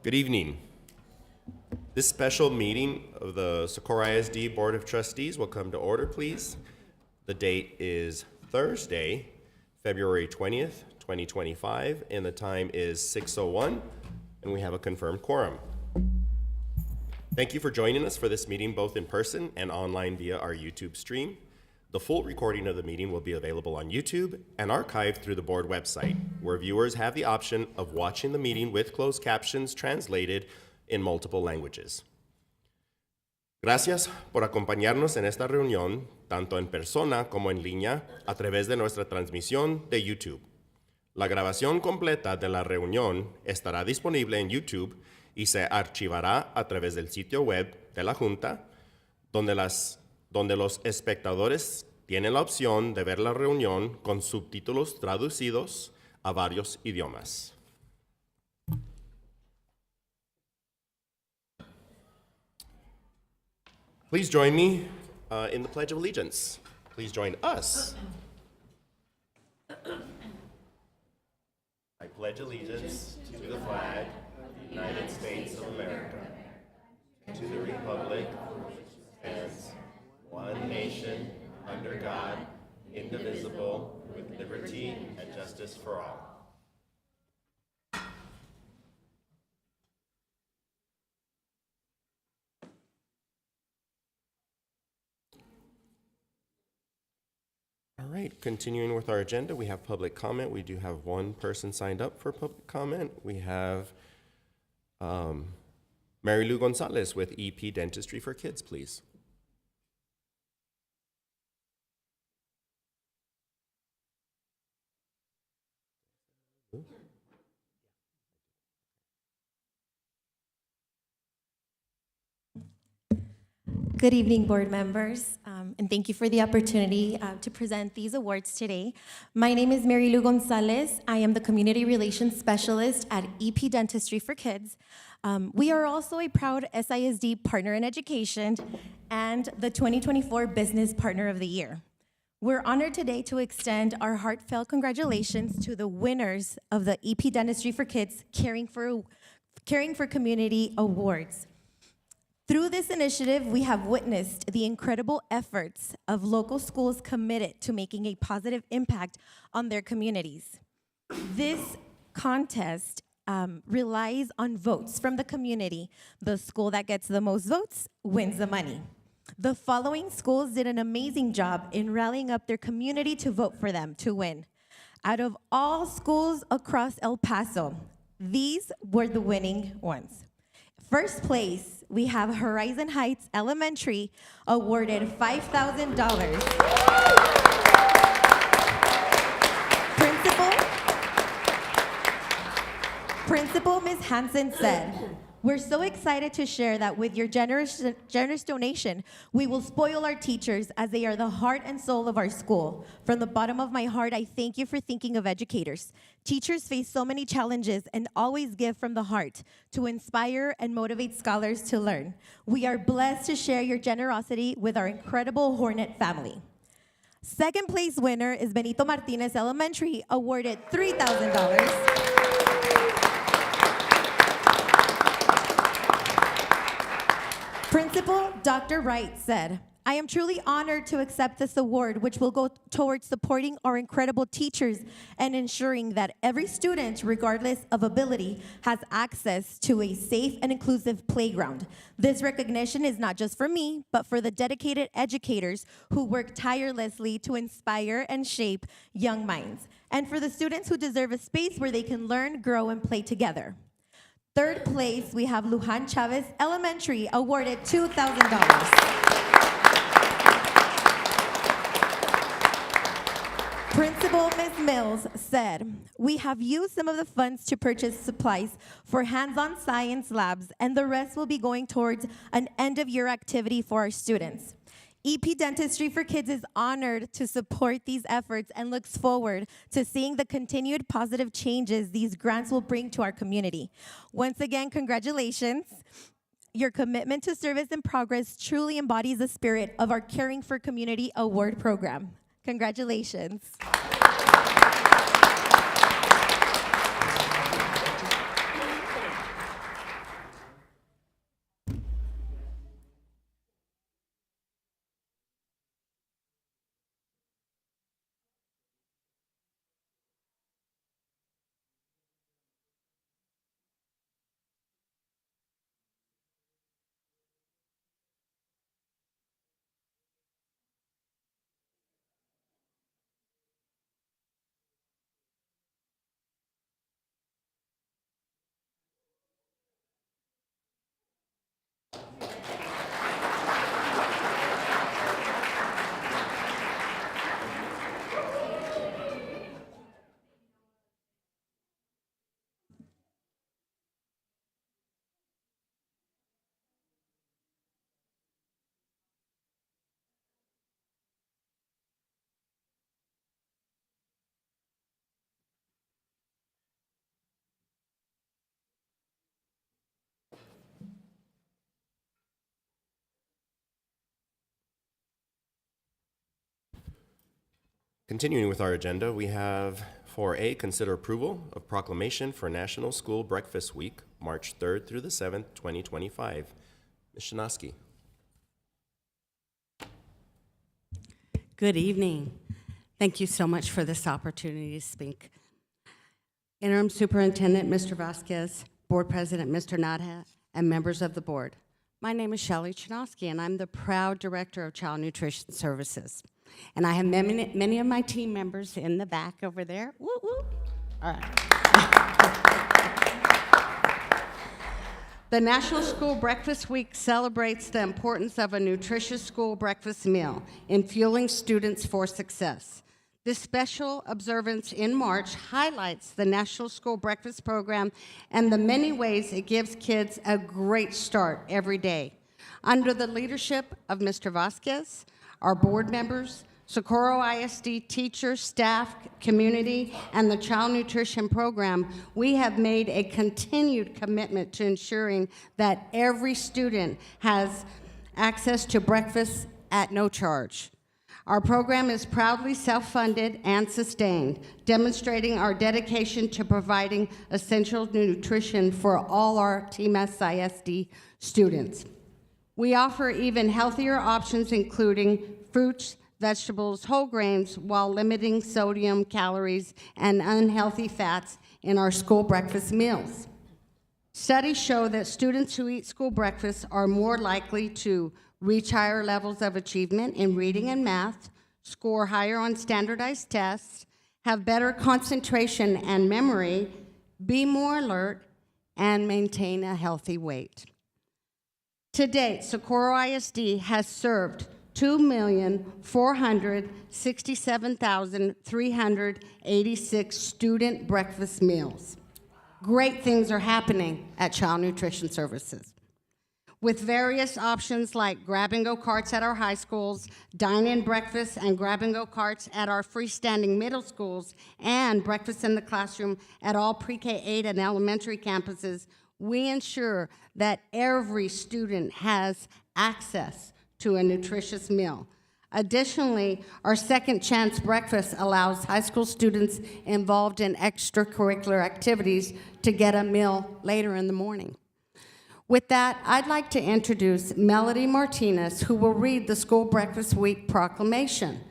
Good evening. This special meeting of the Socorro ISD Board of Trustees will come to order, please. The date is Thursday, February 20th, 2025, and the time is 6:01, and we have a confirmed quorum. Thank you for joining us for this meeting, both in person and online via our YouTube stream. The full recording of the meeting will be available on YouTube and archived through the board website, where viewers have the option of watching the meeting with closed captions translated in multiple languages. Gracias por acompañarnos en esta reunión, tanto en persona como en línea, a través de nuestra transmisión de YouTube. La grabación completa de la reunión estará disponible en YouTube y se archivará a través del sitio web de la Junta, donde los espectadores tienen la opción de ver la reunión con subtítulos traducidos a varios idiomas. Please join me in the Pledge of Allegiance. Please join us. I pledge allegiance to the flag of the United States of America, to the republic which stands one nation, under God, indivisible, with liberty and justice for all. All right, continuing with our agenda, we have public comment. We do have one person signed up for public comment. We have Mary Lou Gonzalez with EP Dentistry for Kids, please. Good evening, board members, and thank you for the opportunity to present these awards today. My name is Mary Lou Gonzalez. I am the Community Relations Specialist at EP Dentistry for Kids. We are also a proud SISD Partner in Education and the 2024 Business Partner of the Year. We're honored today to extend our heartfelt congratulations to the winners of the EP Dentistry for Kids Caring for Community Awards. Through this initiative, we have witnessed the incredible efforts of local schools committed to making a positive impact on their communities. This contest relies on votes from the community. The school that gets the most votes wins the money. The following schools did an amazing job in rallying up their community to vote for them to win. Out of all schools across El Paso, these were the winning ones. First place, we have Horizon Heights Elementary, awarded $5,000. Principal Ms. Hansen said, "We're so excited to share that with your generous donation, we will spoil our teachers as they are the heart and soul of our school. From the bottom of my heart, I thank you for thinking of educators. Teachers face so many challenges and always give from the heart to inspire and motivate scholars to learn. We are blessed to share your generosity with our incredible Hornet family." Second place winner is Benito Martinez Elementary, awarded $3,000. Principal Dr. Wright said, "I am truly honored to accept this award, which will go towards supporting our incredible teachers and ensuring that every student, regardless of ability, has access to a safe and inclusive playground. This recognition is not just for me, but for the dedicated educators who work tirelessly to inspire and shape young minds, and for the students who deserve a space where they can learn, grow, and play together." Third place, we have Lujan Chavez Elementary, awarded $2,000. Principal Ms. Mills said, "We have used some of the funds to purchase supplies for hands-on science labs, and the rest will be going towards an end-of-year activity for our students. EP Dentistry for Kids is honored to support these efforts and looks forward to seeing the continued positive changes these grants will bring to our community. Once again, congratulations. Your commitment to service and progress truly embodies the spirit of our Caring for Community Award program. Congratulations." Continuing with our agenda, we have 4A, consider approval of proclamation for National School Breakfast Week, March 3rd through the 7th, 2025. Ms. Shanoski. Good evening. Thank you so much for this opportunity to speak. Interim Superintendent Mr. Vasquez, Board President Mr. Nadha, and members of the board. My name is Shelley Chinoski, and I'm the proud Director of Child Nutrition Services. And I have many of my team members in the back over there. Woo, woo. All right. The National School Breakfast Week celebrates the importance of a nutritious school breakfast meal in fueling students for success. This special observance in March highlights the National School Breakfast Program and the many ways it gives kids a great start every day. Under the leadership of Mr. Vasquez, our board members, Socorro ISD teachers, staff, community, and the Child Nutrition Program, we have made a continued commitment to ensuring that every student has access to breakfast at no charge. Our program is proudly self-funded and sustained, demonstrating our dedication to providing essential nutrition for all our Team SISD students. We offer even healthier options, including fruits, vegetables, whole grains, while limiting sodium, calories, and unhealthy fats in our school breakfast meals. Studies show that students who eat school breakfast are more likely to reach higher levels of achievement in reading and math, score higher on standardized tests, have better concentration and memory, be more alert, and maintain a healthy weight. To date, Socorro ISD has served 2,467,386 student breakfast meals. Great things are happening at Child Nutrition Services. With various options like grab-and-go carts at our high schools, dine-in breakfast and grab-and-go carts at our freestanding middle schools, and breakfast in the classroom at all pre-K-8 and elementary campuses, we ensure that every student has access to a nutritious meal. Additionally, our Second Chance Breakfast allows high school students involved in extracurricular activities to get a meal later in the morning. With that, I'd like to introduce Melody Martinez, who will read the School Breakfast Week proclamation.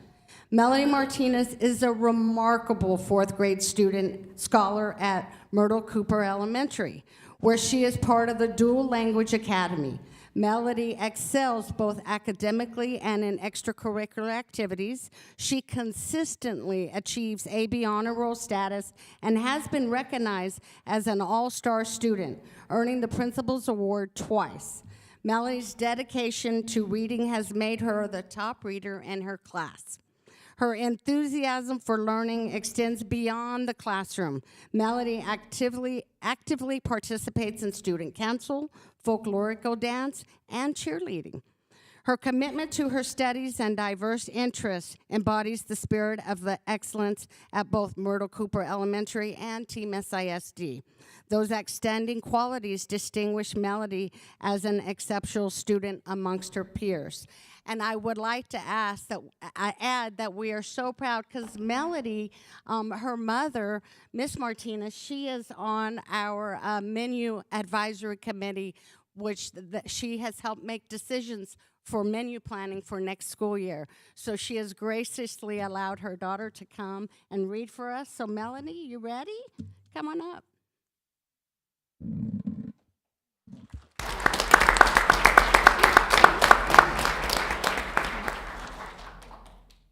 Melody Martinez is a remarkable fourth grade student scholar at Myrtle Cooper Elementary, where she is part of the Dual Language Academy. Melody excels both academically and in extracurricular activities. She consistently achieves AB Honor Roll status and has been recognized as an all-star student, earning the Principal's Award twice. Melody's dedication to reading has made her the top reader in her class. Her enthusiasm for learning extends beyond the classroom. Melody actively participates in student council, folklorico dance, and cheerleading. Her commitment to her studies and diverse interests embodies the spirit of the excellence at both Myrtle Cooper Elementary and Team SISD. Those outstanding qualities distinguish Melody as an exceptional student amongst her peers. And I would like to add that we are so proud because Melody, her mother, Miss Martinez, she is on our menu advisory committee, which she has helped make decisions for menu planning for next school year. So she has graciously allowed her daughter to come and read for us. So Melody, you ready? Come on up.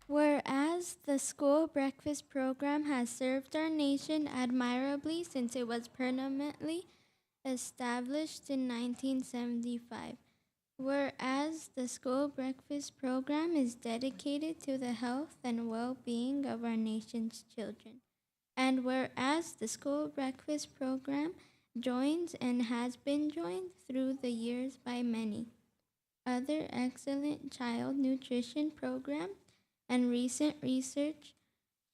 Whereas the school breakfast program has served our nation admirably since it was permanently established in 1975. Whereas the school breakfast program is dedicated to the health and well-being of our nation's children. And whereas the school breakfast program joins and has been joined through the years by many other excellent child nutrition programs, and recent research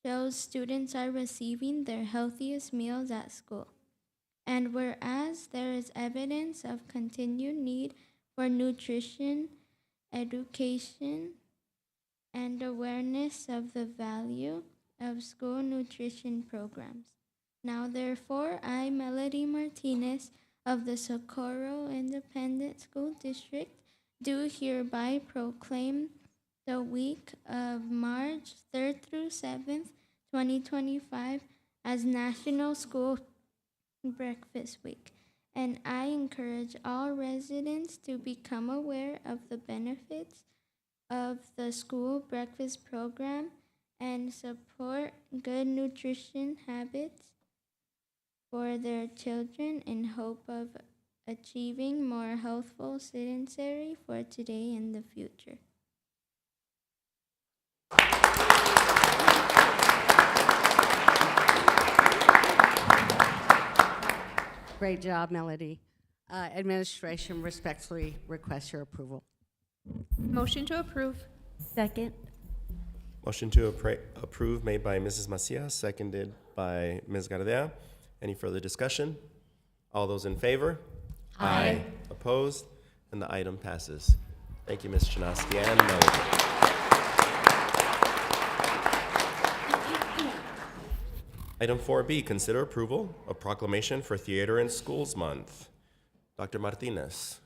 shows students are receiving their healthiest meals at school. And whereas there is evidence of continued need for nutrition education and awareness of the value of school nutrition programs. Now, therefore, I, Melody Martinez of the Socorro Independent School District, do hereby proclaim the week of March 3rd through 7th, 2025 as National School Breakfast Week. And I encourage all residents to become aware of the benefits of the school breakfast program and support good nutrition habits for their children in hope of achieving more healthful citizenry for today and the future. Great job, Melody. Administration respectfully requests your approval. Motion to approve. Second. Motion to approve made by Mrs. Macias, seconded by Ms. Gardea. Any further discussion? All those in favor? Aye. Opposed? And the item passes. Thank you, Ms. Chinaski and Melody. Item 4B, consider approval of proclamation for Theater in Schools Month. Dr. Martinez.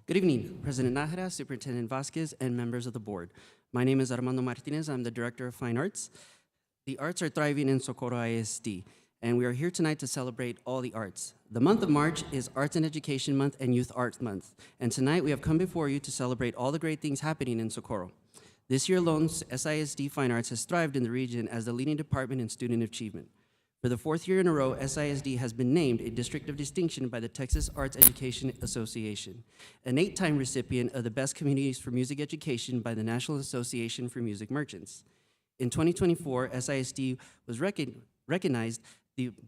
Good evening, President Nájera, Superintendent Vasquez, and members of the board. My name is Armando Martinez. I'm the Director of Fine Arts. The arts are thriving in Socorro ISD, and we are here tonight to celebrate all the arts. The month of March is Arts and Education Month and Youth Arts Month, and tonight we have come before you to celebrate all the great things happening in Socorro. This year alone, SISD Fine Arts has thrived in the region as the leading department in student achievement. For the fourth year in a row, SISD has been named a District of Distinction by the Texas Arts Education Association, an 8-time recipient of the Best Communities for Music Education by the National Association for Music Merchants. In 2024, SISD was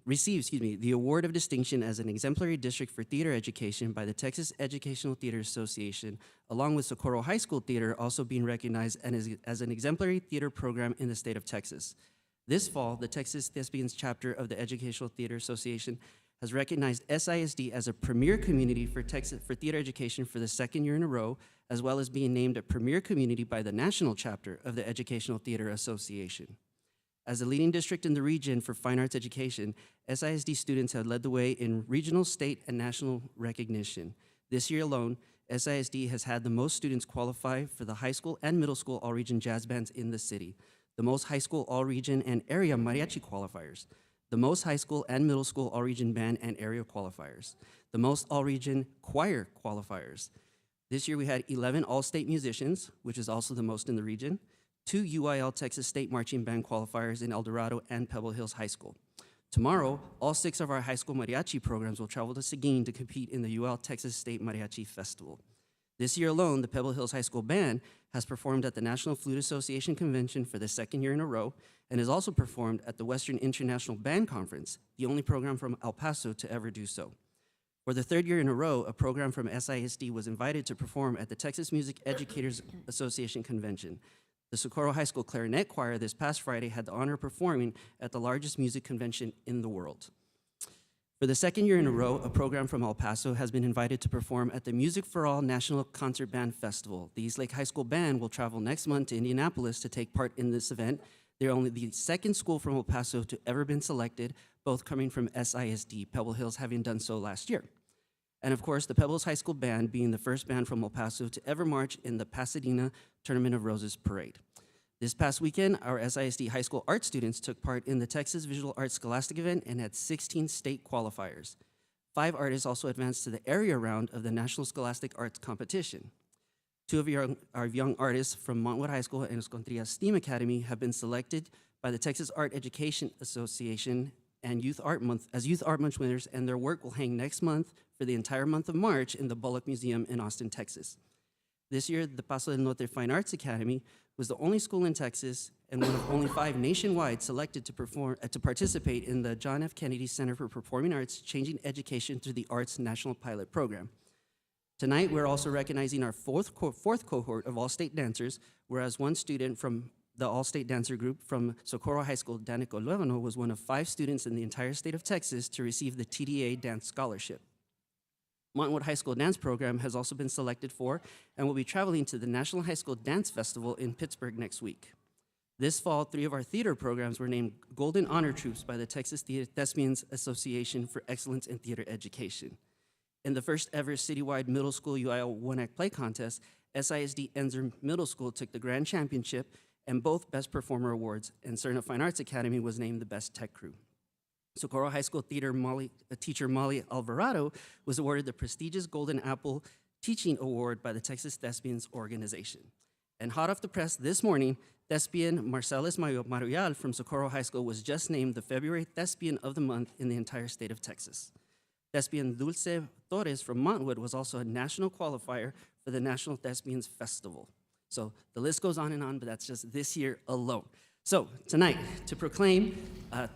received the Award of Distinction as an exemplary district for theater education by the Texas Educational Theater Association, along with Socorro High School Theater also being recognized as an exemplary theater program in the state of Texas. This fall, the Texas Thespians chapter of the Educational Theater Association has recognized SISD as a premier community for theater education for the second year in a row, as well as being named a premier community by the national chapter of the Educational Theater Association. As the leading district in the region for fine arts education, SISD students have led the way in regional, state, and national recognition. This year alone, SISD has had the most students qualify for the high school and middle school all-region jazz bands in the city, the most high school all-region and area mariachi qualifiers, the most high school and middle school all-region band and area qualifiers, the most all-region choir qualifiers. This year we had 11 all-state musicians, which is also the most in the region, 2 UIL Texas State Marching Band qualifiers in El Dorado and Pebble Hills High School. Tomorrow, all 6 of our high school mariachi programs will travel to Seguin to compete in the UIL Texas State Mariachi Festival. This year alone, the Pebble Hills High School Band has performed at the National Flute Association Convention for the second year in a row and has also performed at the Western International Band Conference, the only program from El Paso to ever do so. For the third year in a row, a program from SISD was invited to perform at the Texas Music Educators Association Convention. The Socorro High School Clarinet Choir this past Friday had the honor of performing at the largest music convention in the world. For the second year in a row, a program from El Paso has been invited to perform at the Music for All National Concert Band Festival. The East Lake High School Band will travel next month to Indianapolis to take part in this event. They're only the second school from El Paso to ever been selected, both coming from SISD, Pebble Hills having done so last year. And of course, the Pebbles High School Band being the first band from El Paso to ever march in the Pasadena Tournament of Roses Parade. This past weekend, our SISD high school art students took part in the Texas Visual Arts Scholastic event and had 16 state qualifiers. 5 artists also advanced to the area round of the National Scholastic Arts Competition. 2 of our young artists from Montwood High School and Escontria STEAM Academy have been selected by the Texas Art Education Association and Youth Art Month as Youth Art Month winners, and their work will hang next month for the entire month of March in the Bullock Museum in Austin, Texas. This year, the Paso del Norte Fine Arts Academy was the only school in Texas and one of only 5 nationwide selected to participate in the John F. Kennedy Center for Performing Arts Changing Education Through the Arts National Pilot Program. Tonight, we're also recognizing our fourth cohort of all-state dancers, whereas one student from the all-state dancer group from Socorro High School, Danica Luevano, was one of 5 students in the entire state of Texas to receive the TDA Dance Scholarship. Montwood High School Dance Program has also been selected for and will be traveling to the National High School Dance Festival in Pittsburgh next week. This fall, 3 of our theater programs were named Golden Honor Troops by the Texas Thespians Association for Excellence in Theater Education. In the first ever citywide middle school UIL one-act play contest, SISD Enzer Middle School took the grand championship and both Best Performer awards, and Serna Fine Arts Academy was named the Best Tech Crew. Socorro High School theater teacher Molly Alvarado was awarded the prestigious Golden Apple Teaching Award by the Texas Thespians Organization. And hot off the press this morning, thespian Marcellus Maruyal from Socorro High School was just named the February Thespian of the Month in the entire state of Texas. Thespian Dulce Torres from Montwood was also a national qualifier for the National Thespians Festival. So the list goes on, but that's just this year alone. So tonight, to proclaim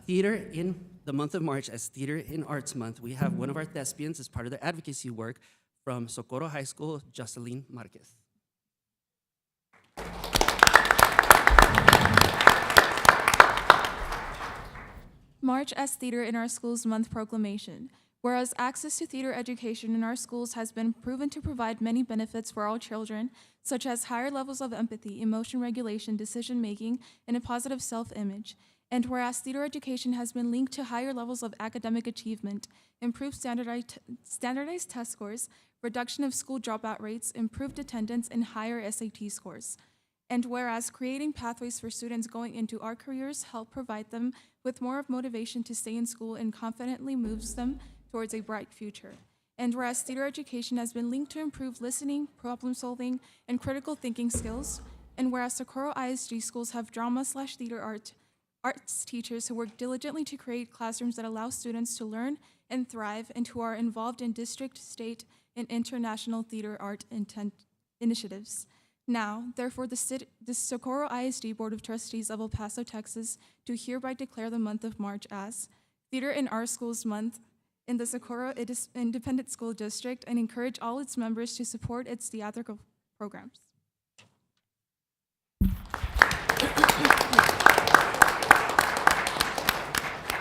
theater in the month of March as Theater in Arts Month, we have one of our thespians as part of their advocacy work from Socorro High School, Jocelyn Marquez. March as Theater in Our Schools Month proclamation. Whereas access to theater education in our schools has been proven to provide many benefits for all children, such as higher levels of empathy, emotion regulation, decision-making, and a positive self-image. And whereas theater education has been linked to higher levels of academic achievement, improved standardized test scores, reduction of school dropout rates, improved attendance, and higher SAT scores. And whereas creating pathways for students going into our careers help provide them with more of motivation to stay in school and confidently moves them towards a bright future. And whereas theater education has been linked to improved listening, problem solving, and critical thinking skills, and whereas Socorro ISD schools have drama/theater arts teachers who work diligently to create classrooms that allow students to learn and thrive, and who are involved in district, state, and international theater art initiatives. Now, therefore, the Socorro ISD Board of Trustees of El Paso, Texas, do hereby declare the month of March as Theater in Our Schools Month in the Socorro Independent School District, and encourage all its members to support its theatrical programs.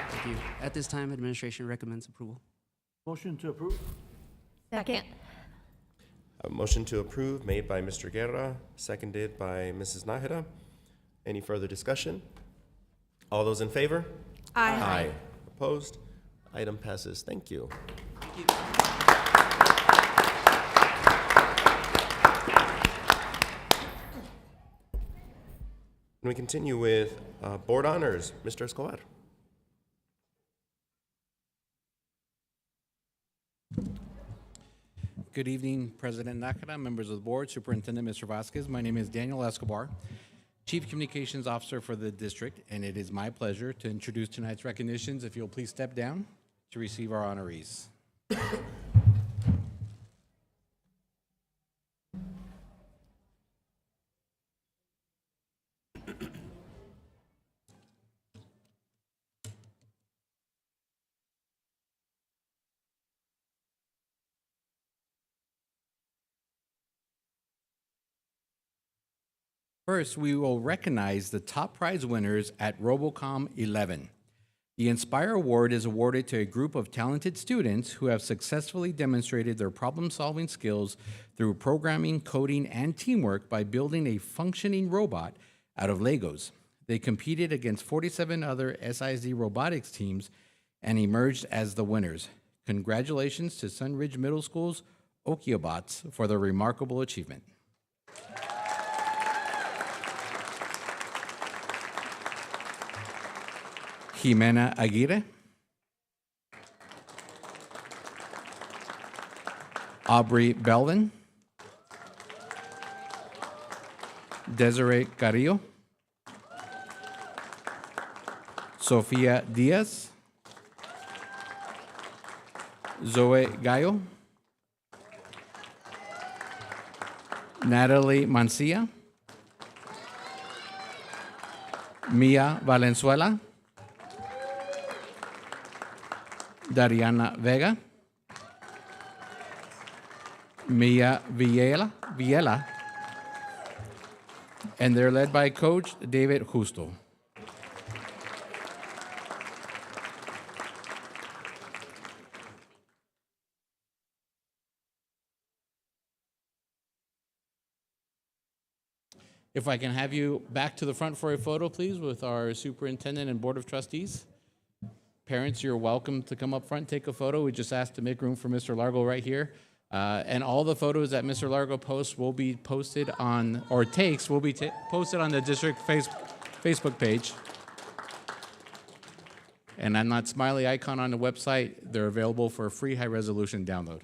Thank you. At this time, administration recommends approval. Motion to approve? Second. A motion to approve made by Mr. Guerra, seconded by Mrs. Nájera. Any further discussion? All those in favor? Aye. Opposed? Item passes. Thank you. And we continue with board honors. Mr. Escobar. Good evening, President Nájera, members of the board, Superintendent Mr. Vasquez. My name is Daniel Escobar, Chief Communications Officer for the district, and it is my pleasure to introduce tonight's recognitions. If you'll please step down to receive our honorees. First, we will recognize the top prize winners at Robocom 11. The Inspire Award is awarded to a group of talented students who have successfully demonstrated their problem-solving skills through programming, coding, and teamwork by building a functioning robot out of Legos. They competed against 47 other SISD robotics teams and emerged as the winners. Congratulations to Sunridge Middle School's Okiobots for their remarkable achievement. Jimena Aguirre, Aubrey Belvin, Desiree Carrillo, Sofia Diaz, Zoe Gallo, Natalie Mancia, Mia Valenzuela, Dariana Vega, Mia Villela, And they're led by Coach David Justo. If I can have you back to the front for a photo, please, with our superintendent and board of trustees. Parents, you're welcome to come up front, take a photo. We just asked to make room for Mr. Largo right here. And all the photos that Mr. Largo posts will be posted on, or takes, will be posted on the district Facebook page. And on that smiley icon on the website, they're available for a free high-resolution download.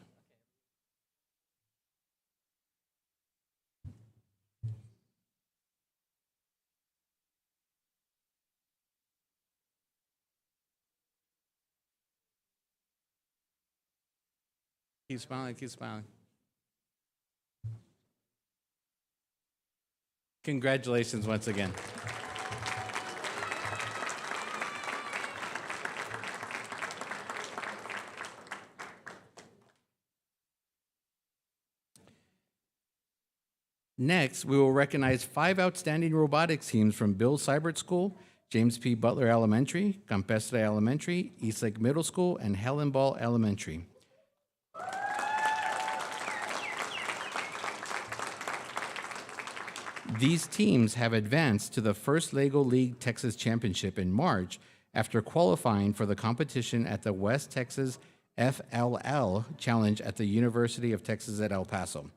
Keep smiling, keep smiling. Congratulations once again. Next, we will recognize 5 outstanding robotics teams from Bill Seibert School, James P. Butler Elementary, Campestre Elementary, Eastlake Middle School, and Helen Ball Elementary. These teams have advanced to the first LEGO League Texas Championship in March after qualifying for the competition at the West Texas FLL Challenge at the University of Texas at El Paso.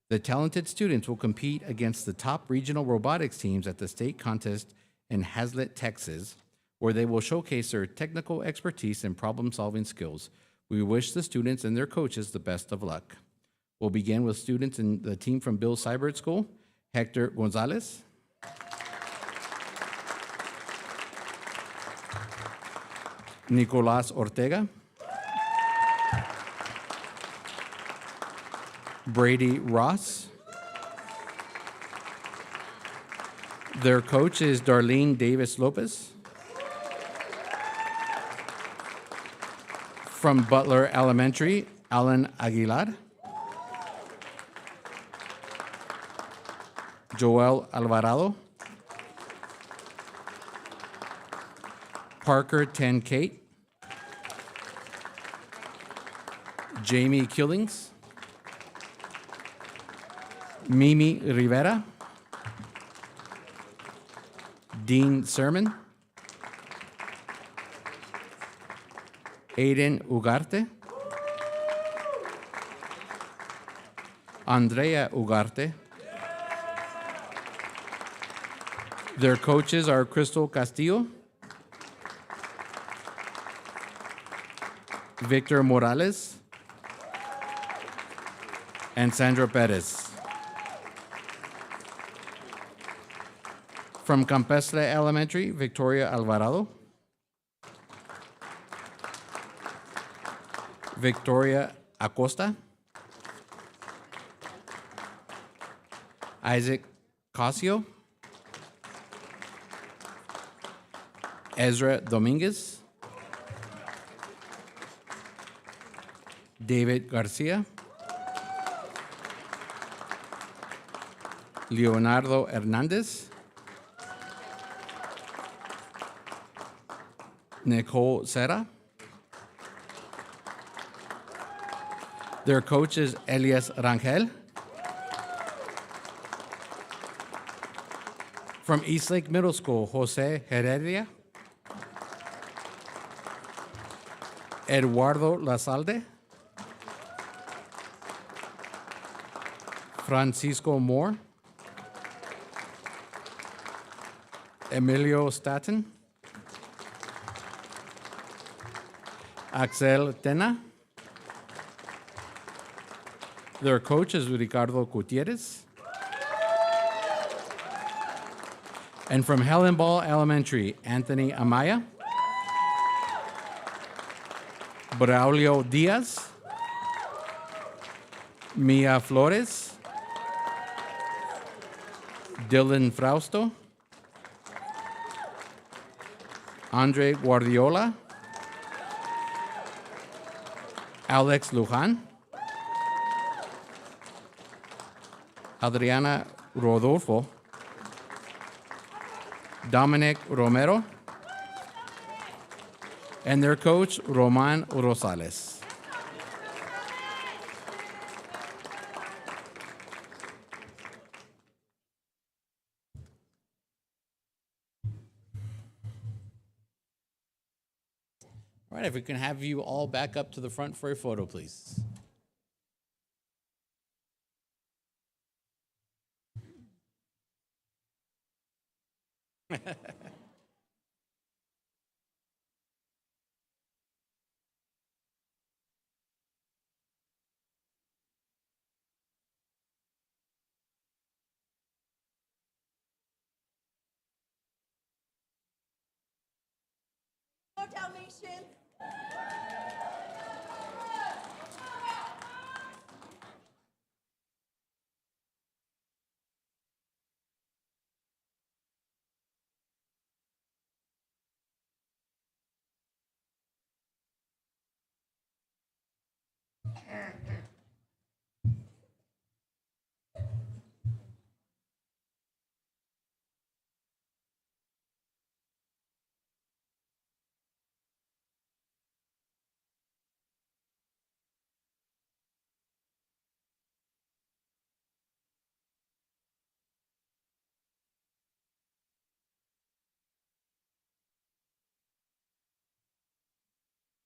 The talented students will compete against the top regional robotics teams at the state contest in Hazlet, Texas, where they will showcase their technical expertise and problem-solving skills. We wish the students and their coaches the best of luck. We'll begin with students in the team from Bill Seibert School, Hector Gonzalez, Nicolás Ortega, Brady Ross. Their coach is Darlene Davis Lopez. From Butler Elementary, Alan Aguilar. Joel Alvarado. Parker Ten Kate. Jamie Killings. Mimi Rivera. Dean Sermon. Aiden Ugarte. Andrea Ugarte. Their coaches are Crystal Castillo, Victor Morales, and Sandra Perez. From Campestre Elementary, Victoria Alvarado, Victoria Acosta, Isaac Casio, Ezra Dominguez, David Garcia, Leonardo Hernandez, Nicole Serra. Their coach is Elias Rangel. From Eastlake Middle School, Jose Heredia, Eduardo Lasalde, Francisco Moore, Emilio Staten, Axel Tena. Their coach is Ricardo Gutierrez. And from Helen Ball Elementary, Anthony Amaya, Braulio Diaz, Mia Flores, Dylan Frausto, Andre Guardiola, Alex Lujan, Adriana Rodolfo, Dominic Romero, and their coach, Roman Rosales. All right, if we can have you all back up to the front for a photo, please.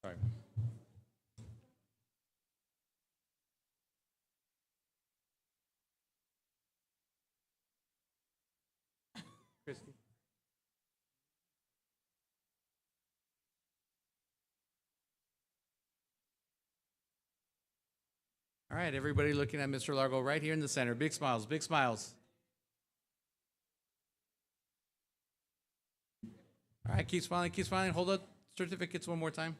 Sorry. Christy. All right, everybody looking at Mr. Largo right here in the center. Big smiles, big smiles. All right, keep smiling, keep smiling. Hold up certificates one more time.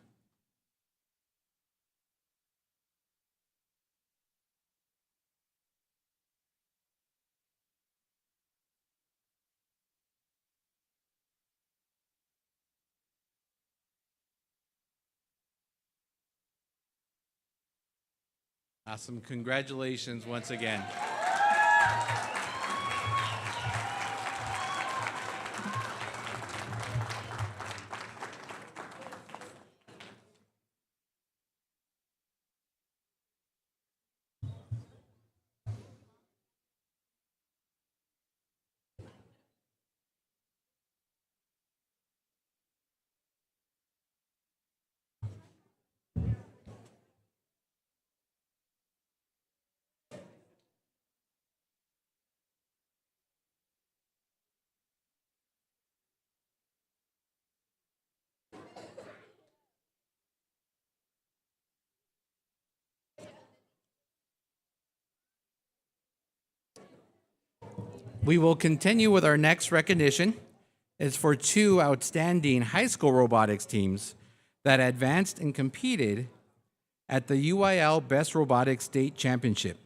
Awesome. Congratulations once again. We will continue with our next recognition. It's for two outstanding high school robotics teams that advanced and competed at the UIL Best Robotics State Championship.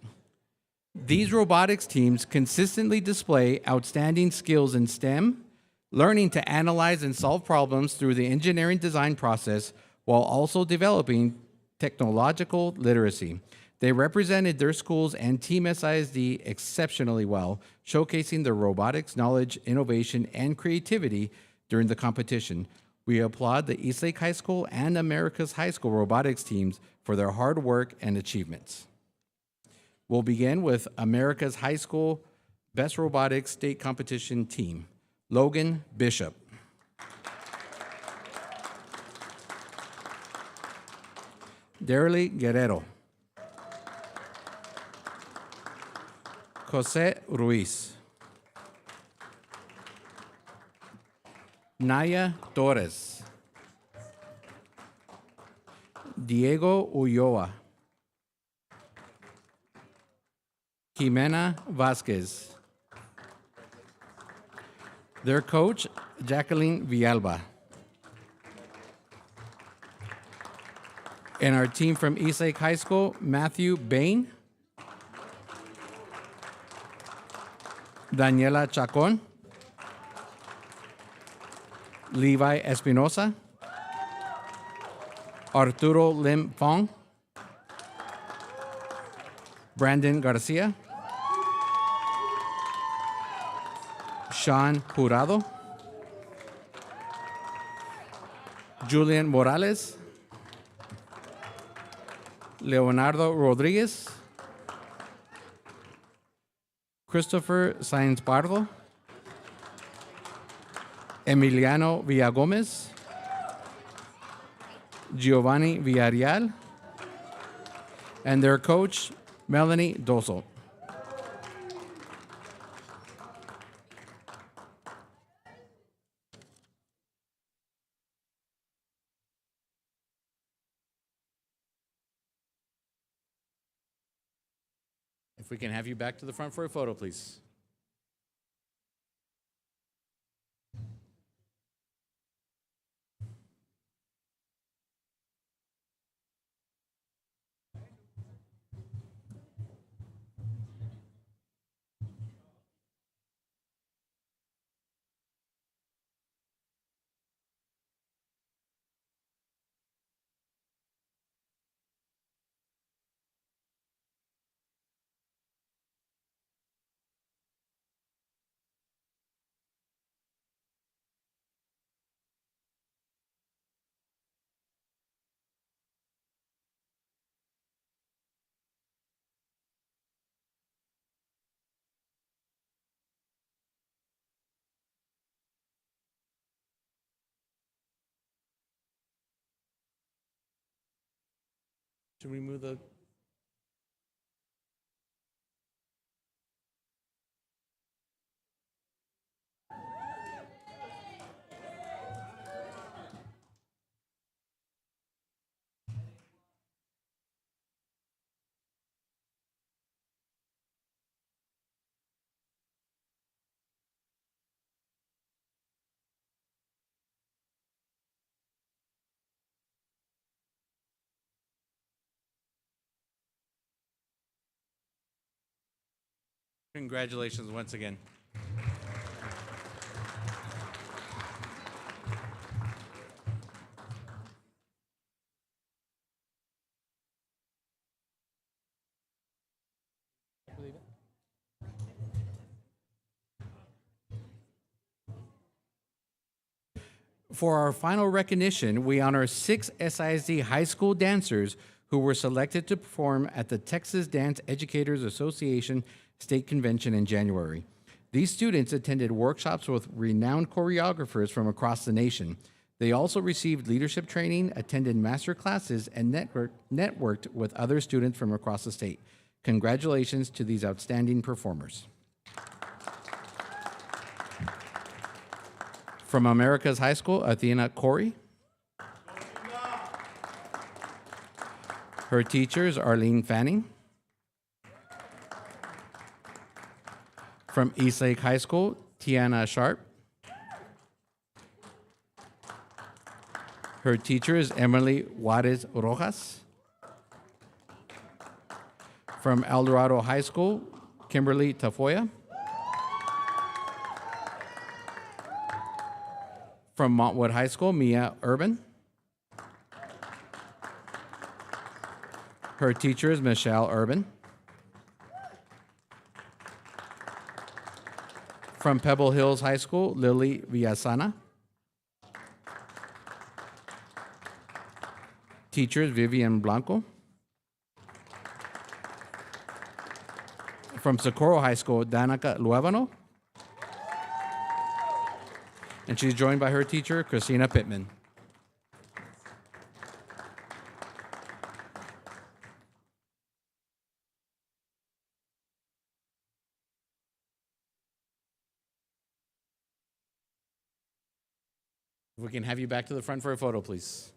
These robotics teams consistently display outstanding skills in STEM, learning to analyze and solve problems through the engineering design process while also developing technological literacy. They represented their schools and Team SISD exceptionally well, showcasing their robotics knowledge, innovation, and creativity during the competition. We applaud the Eastlake High School and America's High School robotics teams for their hard work and achievements. We'll begin with America's High School Best Robotics State Competition team, Logan Bishop. Darely Guerrero. Jose Ruiz. Naya Torres. Diego Ulloa. Jimena Vasquez. Their coach, Jacqueline Villalba. And our team from Eastlake High School, Matthew Bain. Daniela Chacon, Levi Espinosa, Arturo Lim Fong, Brandon Garcia, Sean Jurado, Julian Morales, Leonardo Rodriguez, Christopher Sainz Pardo, Emiliano Villagomez, Giovanni Villarreal, and their coach, Melanie Doso. If we can have you back to the front for a photo, please. Should we move the... Congratulations once again. For our final recognition, we honor 6 SISD high school dancers who were selected to perform at the Texas Dance Educators Association State Convention in January. These students attended workshops with renowned choreographers from across the nation. They also received leadership training, attended master classes, and networked with other students from across the state. Congratulations to these outstanding performers. From America's High School, Athena Corey. Her teachers, Arlene Fanning. From Eastlake High School, Tiana Sharp. Her teacher is Emily Juarez Rojas. From El Dorado High School, Kimberly Tafoya. From Montwood High School, Mia Urban. Her teacher is Michelle Urban. From Pebble Hills High School, Lily Villasana. Teachers, Vivian Blanco. From Socorro High School, Danica Luevano. And she's joined by her teacher, Christina Pittman. If we can have you back to the front for a photo, please.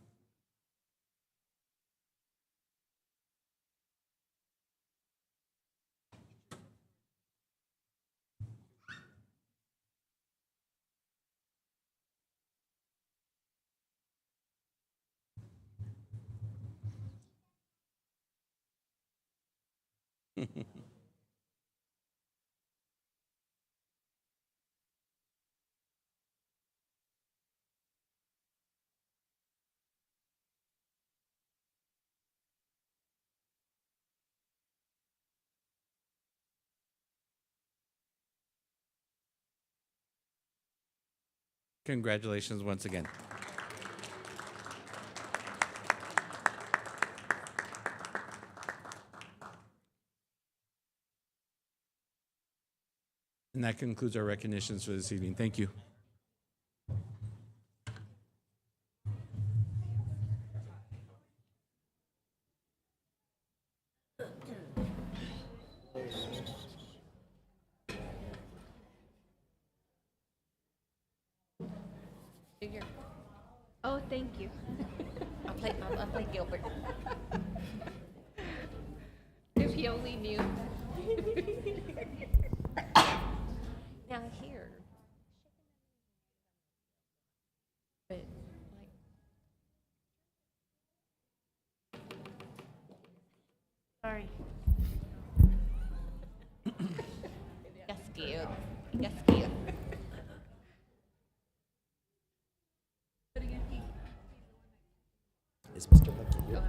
Congratulations once again. And that concludes our recognitions for this evening. Thank you. Oh, thank you. I'll play Gilbert. If he only knew. Now here. But like. Sorry. That's cute. That's cute. Is Mr. Becky here?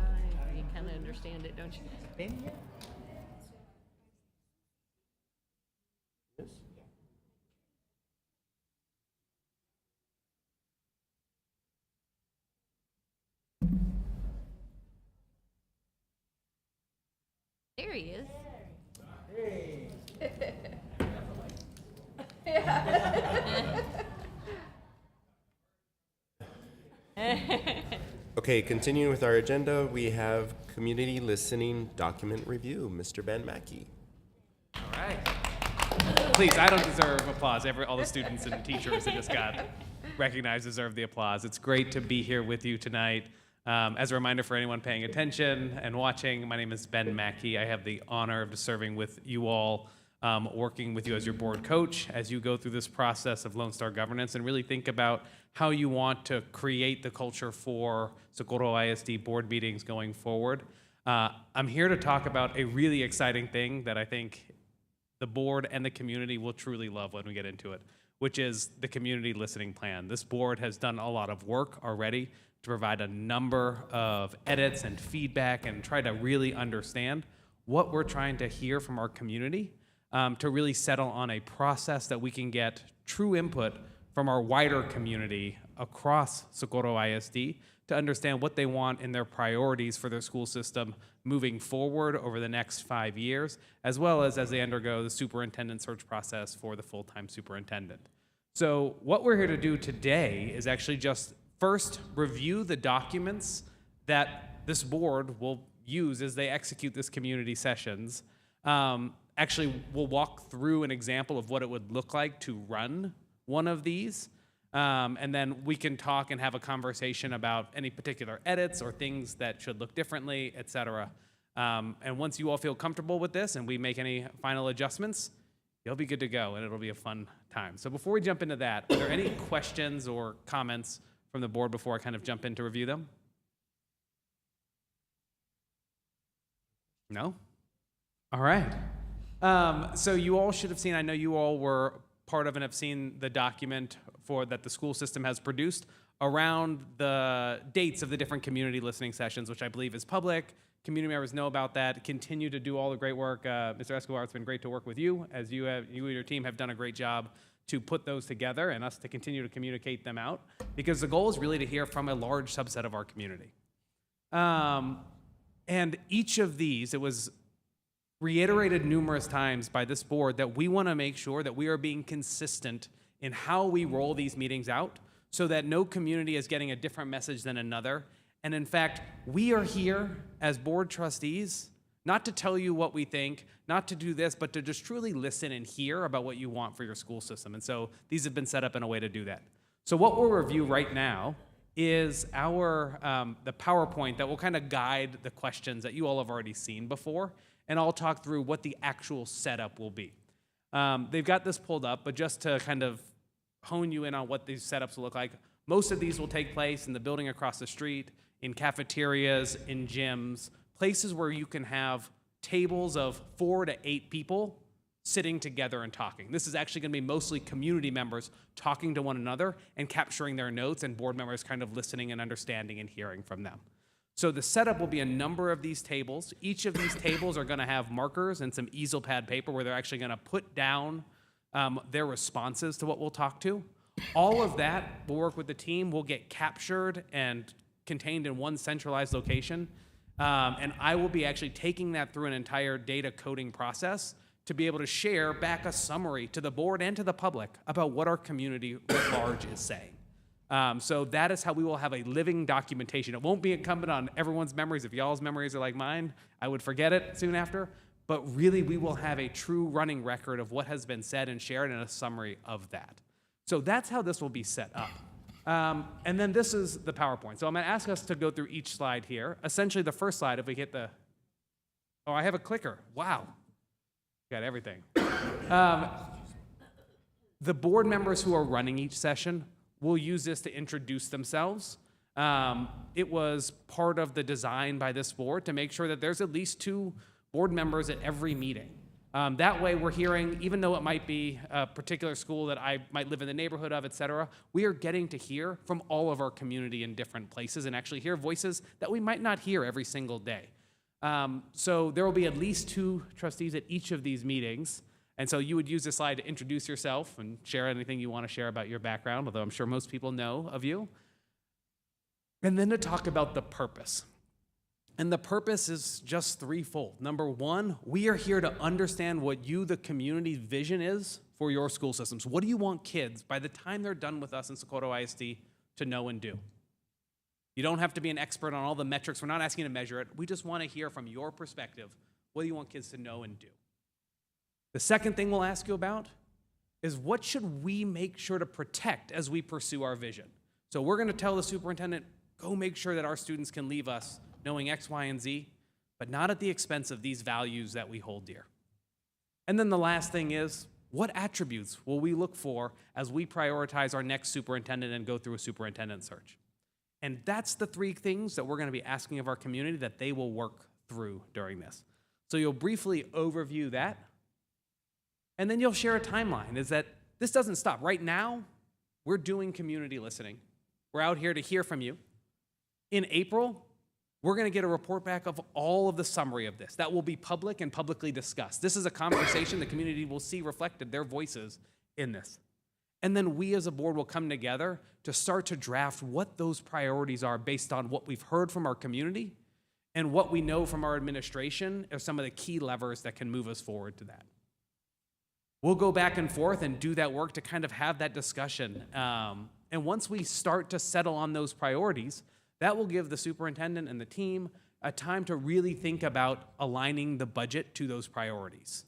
You kind of understand it, don't you? Ben? There he is. Okay, continuing with our agenda, we have community listening document review. Mr. Ben Mackey. All right. Please, I don't deserve applause. All the students and teachers that just got recognized deserve the applause. It's great to be here with you tonight. As a reminder for anyone paying attention and watching, my name is Ben Mackey. I have the honor of serving with you all, working with you as your board coach as you go through this process of Lone Star governance and really think about how you want to create the culture for Socorro ISD board meetings going forward. I'm here to talk about a really exciting thing that I think the board and the community will truly love when we get into it, which is the community listening plan. This board has done a lot of work already to provide a number of edits and feedback and try to really understand what we're trying to hear from our community, to really settle on a process that we can get true input from our wider community across Socorro ISD to understand what they want in their priorities for their school system moving forward over the next 5 years, as well as they undergo the superintendent search process for the full-time superintendent. So what we're here to do today is actually just first review the documents that this board will use as they execute this community sessions. Actually, we'll walk through an example of what it would look like to run one of these. And then we can talk and have a conversation about any particular edits or things that should look differently, et cetera. And once you all feel comfortable with this and we make any final adjustments, you'll be good to go and it'll be a fun time. So before we jump into that, are there any questions or comments from the board before I kind of jump in to review them? No? All right. So you all should have seen, I know you all were part of and have seen the document that the school system has produced around the dates of the different community listening sessions, which I believe is public. Community members know about that. Continue to do all the great work. Mr. Escobar, it's been great to work with you, as you and your team have done a great job to put those together and us to continue to communicate them out, because the goal is really to hear from a large subset of our community. And each of these, it was reiterated numerous times by this board that we want to make sure that we are being consistent in how we roll these meetings out so that no community is getting a different message than another. And in fact, we are here as board trustees not to tell you what we think, not to do this, but to just truly listen and hear about what you want for your school system. And so these have been set up in a way to do that. So what we'll review right now is the PowerPoint that will kind of guide the questions that you all have already seen before, and I'll talk through what the actual setup will be. They've got this pulled up, but just to kind of hone you in on what these setups will look like, most of these will take place in the building across the street, in cafeterias, in gyms, places where you can have tables of 4 to 8 people sitting together and talking. This is actually going to be mostly community members talking to one another and capturing their notes, and board members kind of listening and understanding and hearing from them. So the setup will be a number of these tables. Each of these tables are going to have markers and some easel pad paper where they're actually going to put down their responses to what we'll talk to. All of that will work with the team, will get captured and contained in one centralized location. And I will be actually taking that through an entire data coding process to be able to share back a summary to the board and to the public about what our community at large is saying. So that is how we will have a living documentation. It won't be incumbent on everyone's memories. If y'all's memories are like mine, I would forget it soon after. But really, we will have a true running record of what has been said and shared and a summary of that. So that's how this will be set up. And then this is the PowerPoint. So I'm going to ask us to go through each slide here. Essentially, the first slide, if we hit the... Oh, I have a clicker. Wow. Got everything. The board members who are running each session will use this to introduce themselves. It was part of the design by this board to make sure that there's at least 2 board members at every meeting. That way we're hearing, even though it might be a particular school that I might live in the neighborhood of, et cetera, we are getting to hear from all of our community in different places and actually hear voices that we might not hear every single day. So there will be at least 2 trustees at each of these meetings. And so you would use this slide to introduce yourself and share anything you want to share about your background, although I'm sure most people know of you. And then to talk about the purpose. And the purpose is just threefold. Number 1, we are here to understand what you, the community's vision is for your school systems. What do you want kids, by the time they're done with us in Socorro ISD, to know and do? You don't have to be an expert on all the metrics. We're not asking you to measure it. We just want to hear from your perspective, what do you want kids to know and do? The second thing we'll ask you about is what should we make sure to protect as we pursue our vision? So we're going to tell the superintendent, go make sure that our students can leave us knowing X, Y, and Z, but not at the expense of these values that we hold dear. And then the last thing is, what attributes will we look for as we prioritize our next superintendent and go through a superintendent search? And that's the 3 things that we're going to be asking of our community that they will work through during this. So you'll briefly overview that, and then you'll share a timeline, is that this doesn't stop. Right now, we're doing community listening. We're out here to hear from you. In April, we're going to get a report back of all of the summary of this. That will be public and publicly discussed. This is a conversation the community will see reflected, their voices in this. And then we as a board will come together to start to draft what those priorities are based on what we've heard from our community and what we know from our administration are some of the key levers that can move us forward to that. We'll go back and forth and do that work to kind of have that discussion. And once we start to settle on those priorities, that will give the superintendent and the team a time to really think about aligning the budget to those priorities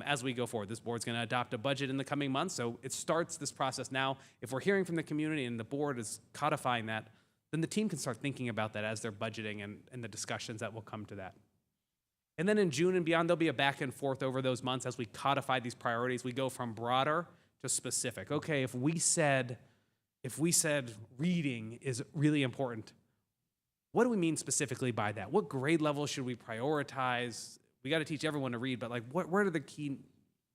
as we go forward. This board's going to adopt a budget in the coming months, so it starts this process now. If we're hearing from the community and the board is codifying that, then the team can start thinking about that as they're budgeting and the discussions that will come to that. And then in June and beyond, there'll be a back and forth over those months as we codify these priorities. We go from broader to specific. Okay, if we said reading is really important, what do we mean specifically by that? What grade level should we prioritize? We got to teach everyone to read, but like, what are the key,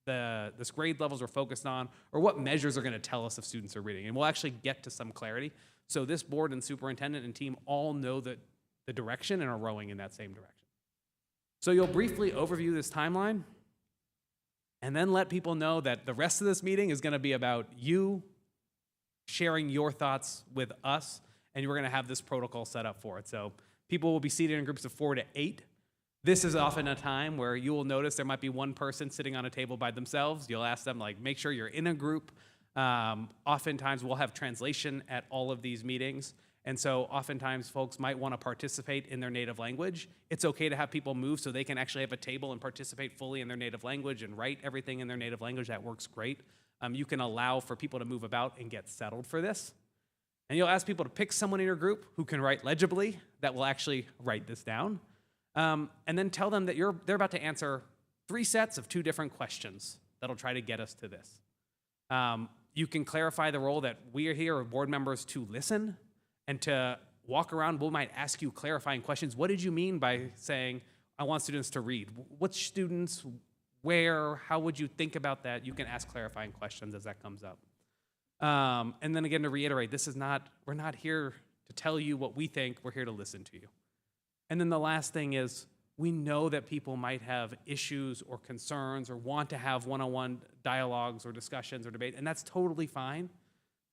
the grade levels we're focused on, or what measures are going to tell us if students are reading? And we'll actually get to some clarity. So this board and superintendent and team all know the direction and are rowing in that same direction. So you'll briefly overview this timeline, and then let people know that the rest of this meeting is going to be about you sharing your thoughts with us, and we're going to have this protocol set up for it. So people will be seated in groups of 4 to 8. This is often a time where you will notice there might be one person sitting on a table by themselves. You'll ask them, like, make sure you're in a group. Oftentimes we'll have translation at all of these meetings. And so oftentimes folks might want to participate in their native language. It's okay to have people move so they can actually have a table and participate fully in their native language and write everything in their native language. That works great. You can allow for people to move about and get settled for this. And you'll ask people to pick someone in your group who can write legibly that will actually write this down. And then tell them that they're about to answer 3 sets of 2 different questions that'll try to get us to this. You can clarify the role that we are here, board members, to listen and to walk around. We might ask you clarifying questions. What did you mean by saying, I want students to read? Which students, where, how would you think about that? You can ask clarifying questions as that comes up. And then again, to reiterate, we're not here to tell you what we think, we're here to listen to you. And then the last thing is, we know that people might have issues or concerns or want to have one-on-one dialogues or discussions or debate, and that's totally fine.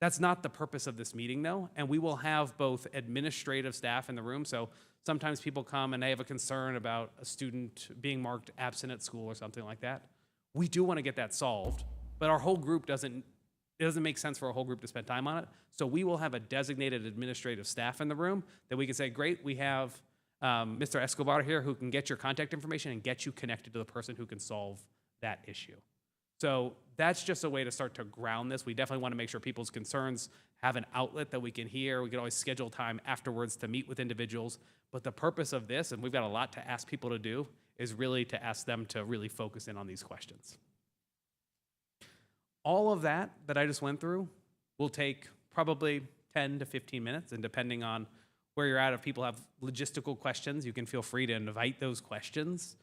That's not the purpose of this meeting, though, and we will have both administrative staff in the room. So sometimes people come and they have a concern about a student being marked absent at school or something like that. We do want to get that solved, but our whole group it doesn't make sense for a whole group to spend time on it. So we will have a designated administrative staff in the room that we can say, great, we have Mr. Escobar here who can get your contact information and get you connected to the person who can solve that issue. So that's just a way to start to ground this. We definitely want to make sure people's concerns have an outlet that we can hear. We can always schedule time afterwards to meet with individuals. But the purpose of this, and we've got a lot to ask people to do, is really to ask them to really focus in on these questions. All of that I just went through will take probably 10 to 15 minutes, and depending on where you're at, if people have logistical questions, you can feel free to invite those questions.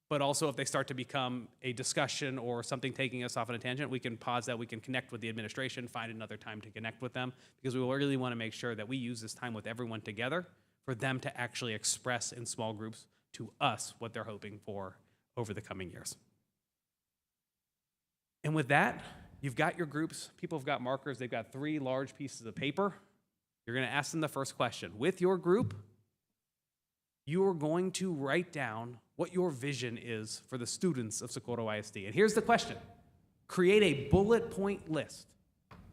But also if they start to become a discussion or something taking us off on a tangent, we can pause that, we can connect with the administration, find another time to connect with them, because we really want to make sure that we use this time with everyone together for them to actually express in small groups to us what they're hoping for over the coming years. And with that, you've got your groups, people have got markers, they've got 3 large pieces of paper. You're going to ask them the first question. With your group, you are going to write down what your vision is for the students of Socorro ISD. And here's the question. Create a bullet point list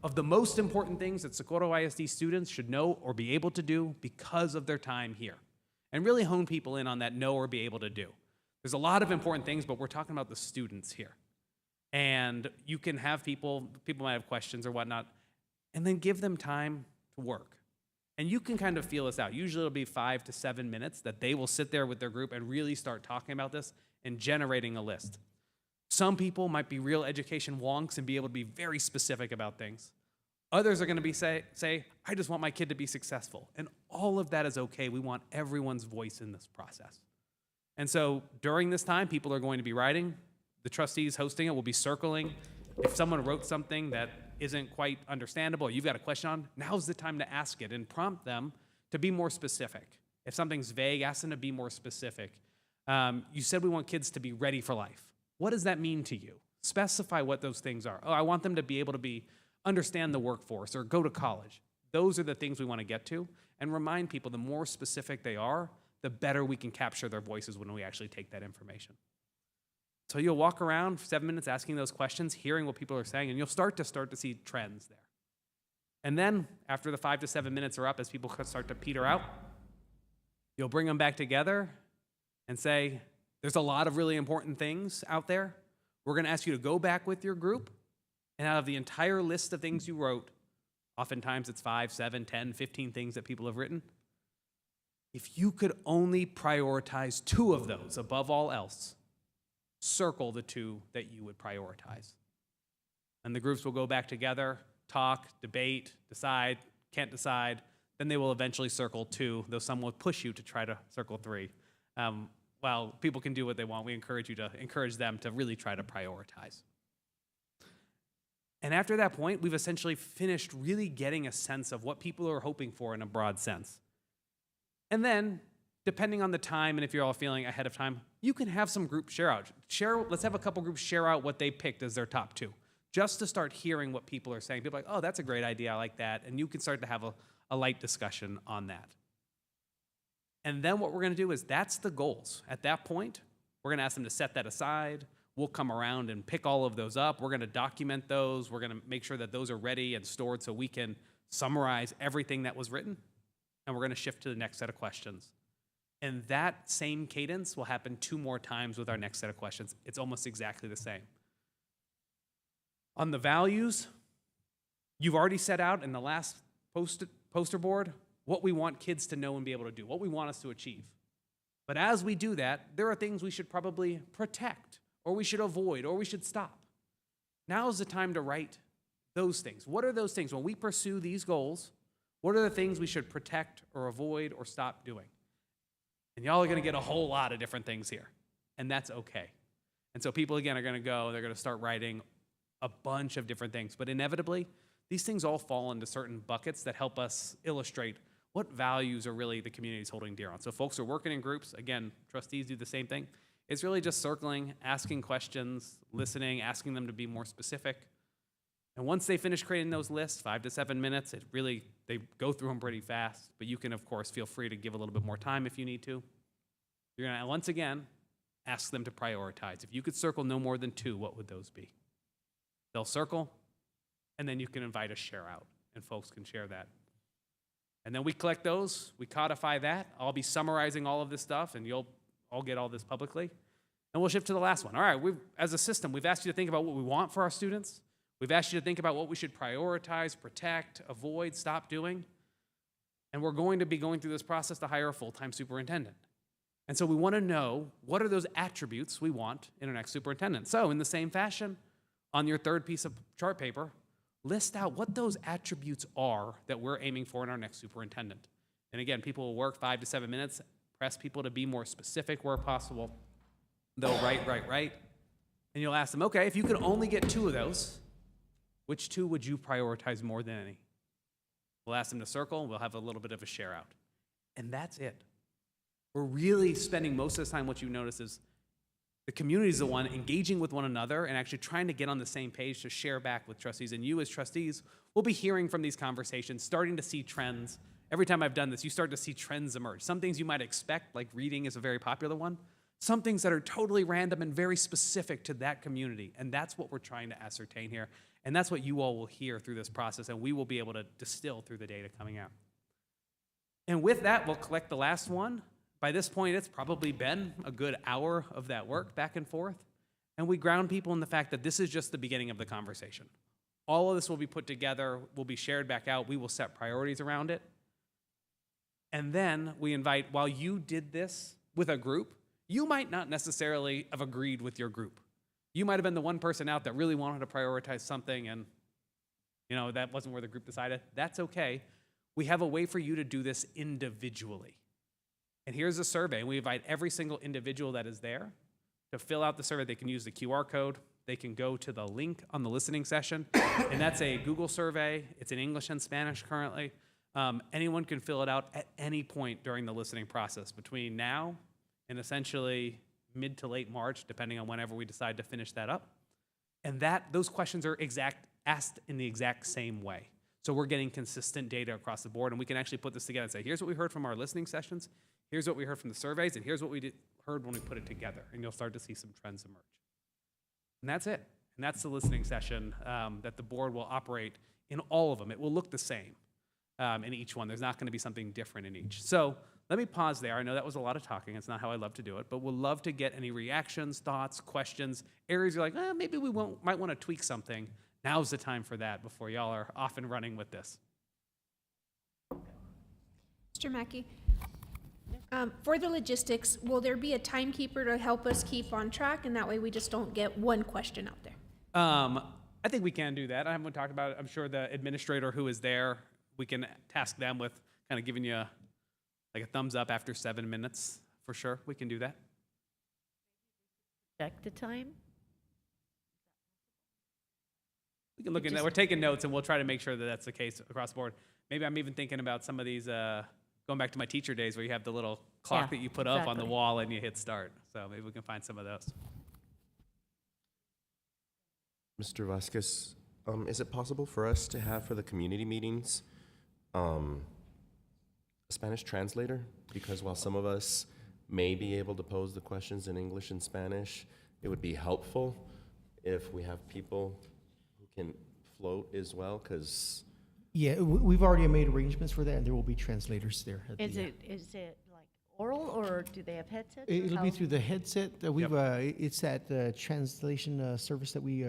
of the most important things that Socorro ISD students should know or be able to do because of their time here. And really hone people in on that know or be able to do. There's a lot of important things, but we're talking about the students here. And you can have people might have questions or whatnot, and then give them time to work. And you can kind of feel this out. Usually it'll be 5 to 7 minutes that they will sit there with their group and really start talking about this and generating a list. Some people might be real education wonks and be able to be very specific about things. Others are going to be say, I just want my kid to be successful. And all of that is okay. We want everyone's voice in this process. And so during this time, people are going to be writing. The trustees hosting it will be circling. If someone wrote something that isn't quite understandable, or you've got a question on, now's the time to ask it and prompt them to be more specific. If something's vague, ask them to be more specific. You said we want kids to be ready for life. What does that mean to you? Specify what those things are. Oh, I want them to be able to understand the workforce or go to college. Those are the things we want to get to, and remind people the more specific they are, the better we can capture their voices when we actually take that information. So you'll walk around for 7 minutes asking those questions, hearing what people are saying, and you'll start to see trends there. And then after the 5 to 7 minutes are up, as people start to peter out, you'll bring them back together and say, there's a lot of really important things out there. We're going to ask you to go back with your group, and out of the entire list of things you wrote, oftentimes it's 5, 7, 10, 15 things that people have written. If you could only prioritize 2 of those above all else, circle the 2 that you would prioritize. And the groups will go back together, talk, debate, decide, can't decide. Then they will eventually circle 2, though some will push you to try to circle 3. While people can do what they want, we encourage them to really try to prioritize. And after that point, we've essentially finished really getting a sense of what people are hoping for in a broad sense. And then, depending on the time and if you're all feeling ahead of time, you can have some group share out. Let's have a couple groups share out what they picked as their top 2, just to start hearing what people are saying. People are like, oh, that's a great idea, I like that. And you can start to have a light discussion on that. And then what we're going to do is that's the goals. At that point, we're going to ask them to set that aside. We'll come around and pick all of those up. We're going to document those. We're going to make sure that those are ready and stored so we can summarize everything that was written. And we're going to shift to the next set of questions. And that same cadence will happen 2 more times with our next set of questions. It's almost exactly the same. On the values, you've already set out in the last poster board what we want kids to know and be able to do, what we want us to achieve. But as we do that, there are things we should probably protect, or we should avoid, or we should stop. Now is the time to write those things. What are those things? When we pursue these goals, what are the things we should protect or avoid or stop doing? And y'all are going to get a whole lot of different things here, and that's okay. And so people, again, are going to go, they're going to start writing a bunch of different things. But inevitably, these things all fall into certain buckets that help us illustrate what values are really the community's holding dear on. So folks are working in groups. Again, trustees do the same thing. It's really just circling, asking questions, listening, asking them to be more specific. And once they finish creating those lists, 5 to 7 minutes, they go through them pretty fast. But you can, of course, feel free to give a little bit more time if you need to. You're going to, once again, ask them to prioritize. If you could circle no more than 2, what would those be? They'll circle, and then you can invite a share out, and folks can share that. And then we collect those, we codify that. I'll be summarizing all of this stuff, and you'll all get all this publicly. And we'll shift to the last one. All right, as a system, we've asked you to think about what we want for our students. We've asked you to think about what we should prioritize, protect, avoid, stop doing. And we're going to be going through this process to hire a full-time superintendent. And so we want to know, what are those attributes we want in our next superintendent? So in the same fashion, on your third piece of chart paper, list out what those attributes are that we're aiming for in our next superintendent. And again, people will work 5 to 7 minutes, press people to be more specific where possible. They'll write. And you'll ask them, okay, if you could only get 2 of those, which 2 would you prioritize more than any? We'll ask them to circle, and we'll have a little bit of a share out. And that's it. We're really spending most of the time, what you notice is the community is the one engaging with one another and actually trying to get on the same page to share back with trustees. And you as trustees will be hearing from these conversations, starting to see trends. Every time I've done this, you start to see trends emerge. Some things you might expect, like reading is a very popular one. Some things that are totally random and very specific to that community. And that's what we're trying to ascertain here. And that's what you all will hear through this process, and we will be able to distill through the data coming out. And with that, we'll collect the last one. By this point, it's probably been a good hour of that work back and forth. And we ground people in the fact that this is just the beginning of the conversation. All of this will be put together, will be shared back out. We will set priorities around it. And then we invite, while you did this with a group, you might not necessarily have agreed with your group. You might have been the one person out that really wanted to prioritize something, and that wasn't where the group decided. That's okay. We have a way for you to do this individually. And here's a survey. We invite every single individual that is there to fill out the survey. They can use the QR code. They can go to the link on the listening session. And that's a Google survey. It's in English and Spanish currently. Anyone can fill it out at any point during the listening process between now and essentially mid to late March, depending on whenever we decide to finish that up. And those questions are asked in the exact same way. So we're getting consistent data across the board, and we can actually put this together and say, here's what we heard from our listening sessions, here's what we heard from the surveys, and here's what we heard when we put it together. And you'll start to see some trends emerge. And that's it. And that's the listening session that the board will operate in all of them. It will look the same in each one. There's not going to be something different in each. So let me pause there. I know that was a lot of talking. It's not how I love to do it, but we'll love to get any reactions, thoughts, questions, areas you're like, maybe we might want to tweak something. Now's the time for that before y'all are off and running with this. Mr. Mackey, for the logistics, will there be a timekeeper to help us keep on track, and that way we just don't get one question out there? I think we can do that. I haven't talked about it. I'm sure the administrator who is there, we can task them with kind of giving you like a thumbs up after 7 minutes, for sure. We can do that. Check the time. We can look into that. We're taking notes, and we'll try to make sure that that's the case across the board. Maybe I'm even thinking about some of these, going back to my teacher days, where you have the little clock that you put up on the wall and you hit start. So maybe we can find some of those. Mr. Vasquez, is it possible for us to have for the community meetings a Spanish translator? Because while some of us may be able to pose the questions in English and Spanish, it would be helpful if we have people who can float as well, because... Yeah, we've already made arrangements for that, and there will be translators there. Is it like oral, or do they have headsets? It'll be through the headset. We've it's that translation service that we...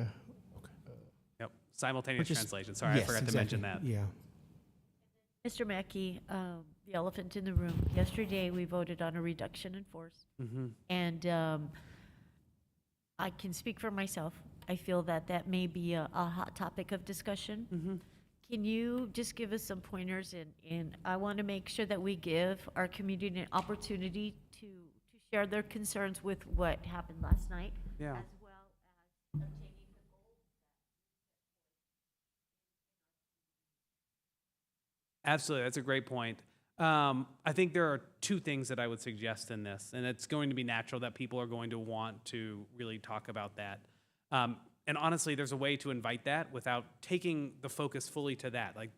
Yep, simultaneous Which is- translation. Sorry, yes, I forgot to exactly. mention that. Yeah. Mr. Mackey, the elephant in the room. Yesterday, we voted on a reduction in force. Mm-hmm. And I can speak for myself. I feel that may be a hot topic of discussion. Mm-hmm. Can you just give us some pointers? And I want to make sure that we give our community an opportunity to share their concerns with what happened last night, Yeah. as well as obtaining the goals. Absolutely, that's a great point. I think there are 2 things that I would suggest in this, and it's going to be natural that people are going to want to really talk about that. And honestly, there's a way to invite that without taking the focus fully to that. Like,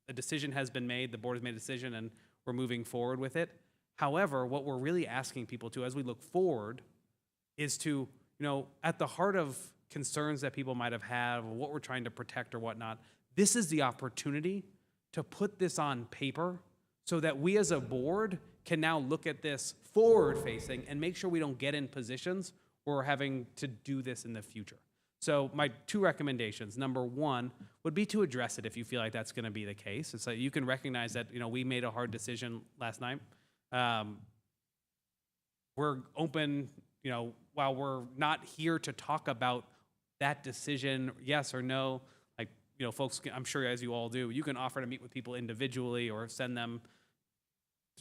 a decision has been made, the board has made a decision, and we're moving forward with it. However, what we're really asking people to, as we look forward, is to, at the heart of concerns that people might have had, or what we're trying to protect or whatnot, this is the opportunity to put this on paper so that we as a board can now look at this forward-facing and make sure we don't get in positions where we're having to do this in the future. So my two recommendations, number one, would be to address it if you feel like that's going to be the case. It's like you can recognize that, we made a hard decision last night. We're open, while we're not here to talk about that decision, yes or no, like, folks, I'm sure as you all do, you can offer to meet with people individually or send them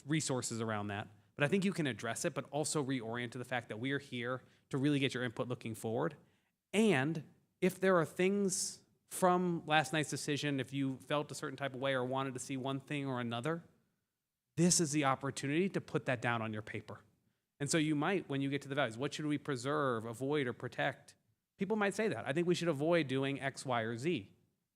resources around that. But I think you can address it, but also reorient to the fact that we are here to really get your input looking forward. And if there are things from last night's decision, if you felt a certain type of way or wanted to see one thing or another, this is the opportunity to put that down on your paper. And so you might, when you get to the values, what should we preserve, avoid, or protect? People might say that. I think we should avoid doing X, Y, or Z.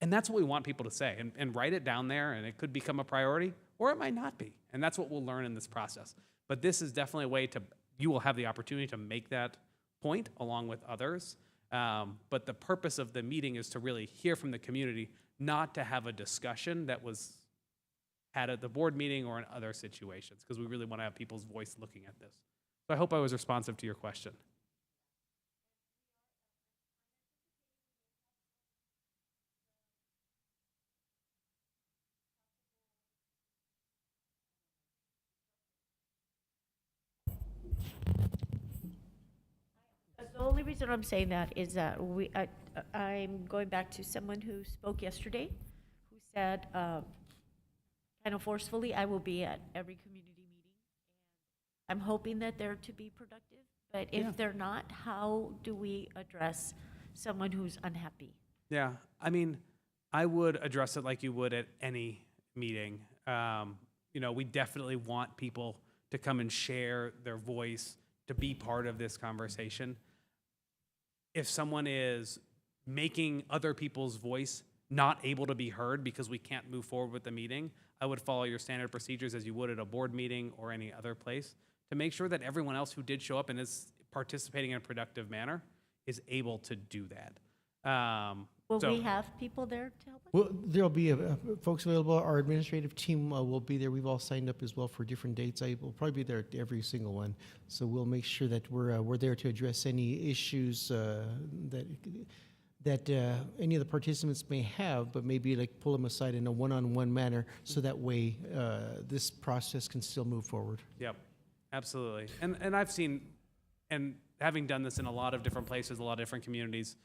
And that's what we want people to say. And write it down there, and it could become a priority, or it might not be. And that's what we'll learn in this process. But this is definitely a way you will have the opportunity to make that point along with others. But the purpose of the meeting is to really hear from the community, not to have a discussion that was had at the board meeting or in other situations, because we really want to have people's voice looking at this. So I hope I was responsive to your question. The only reason I'm saying that is that I'm going back to someone who spoke yesterday, who said, kind of forcefully, I will be at every community meeting. I'm hoping that they're to be productive, but if they're not, how do we address someone who's unhappy? Yeah, I mean, I would address it like you would at any meeting. We definitely want people to come and share their voice, to be part of this conversation. If someone is making other people's voice not able to be heard because we can't move forward with the meeting, I would follow your standard procedures as you would at a board meeting or any other place to make sure that everyone else who did show up and is participating in a productive manner is able to do that. Will we have people there to help us? Well, there'll be folks available. Our administrative team will be there. We've all signed up as well for different dates. I will probably be there at every single one. So we'll make sure that we're there to address any issues that any of the participants may have, but maybe like pull them aside in a one-on-one manner, so that way this process can still move forward. Yep, absolutely. And I've seen, and having done this in a lot of different places, a lot of different communities,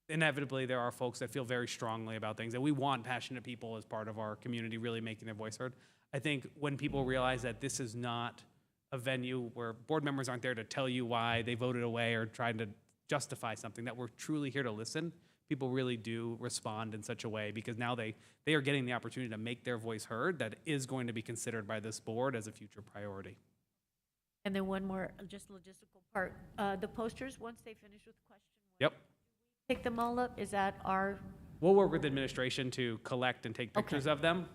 inevitably there are folks that feel very strongly about things, and we want passionate people as part of our community really making their voice heard. I think when people realize that this is not a venue where board members aren't there to tell you why they voted away or trying to justify something, that we're truly here to listen, people really do respond in such a way, because now they are getting the opportunity to make their voice heard that is going to be considered by this board as a future priority. And then one more, just logistical part. The posters, once they finish with question one, Yep. pick them all up? Is that our, We'll work with administration to collect and take pictures of them,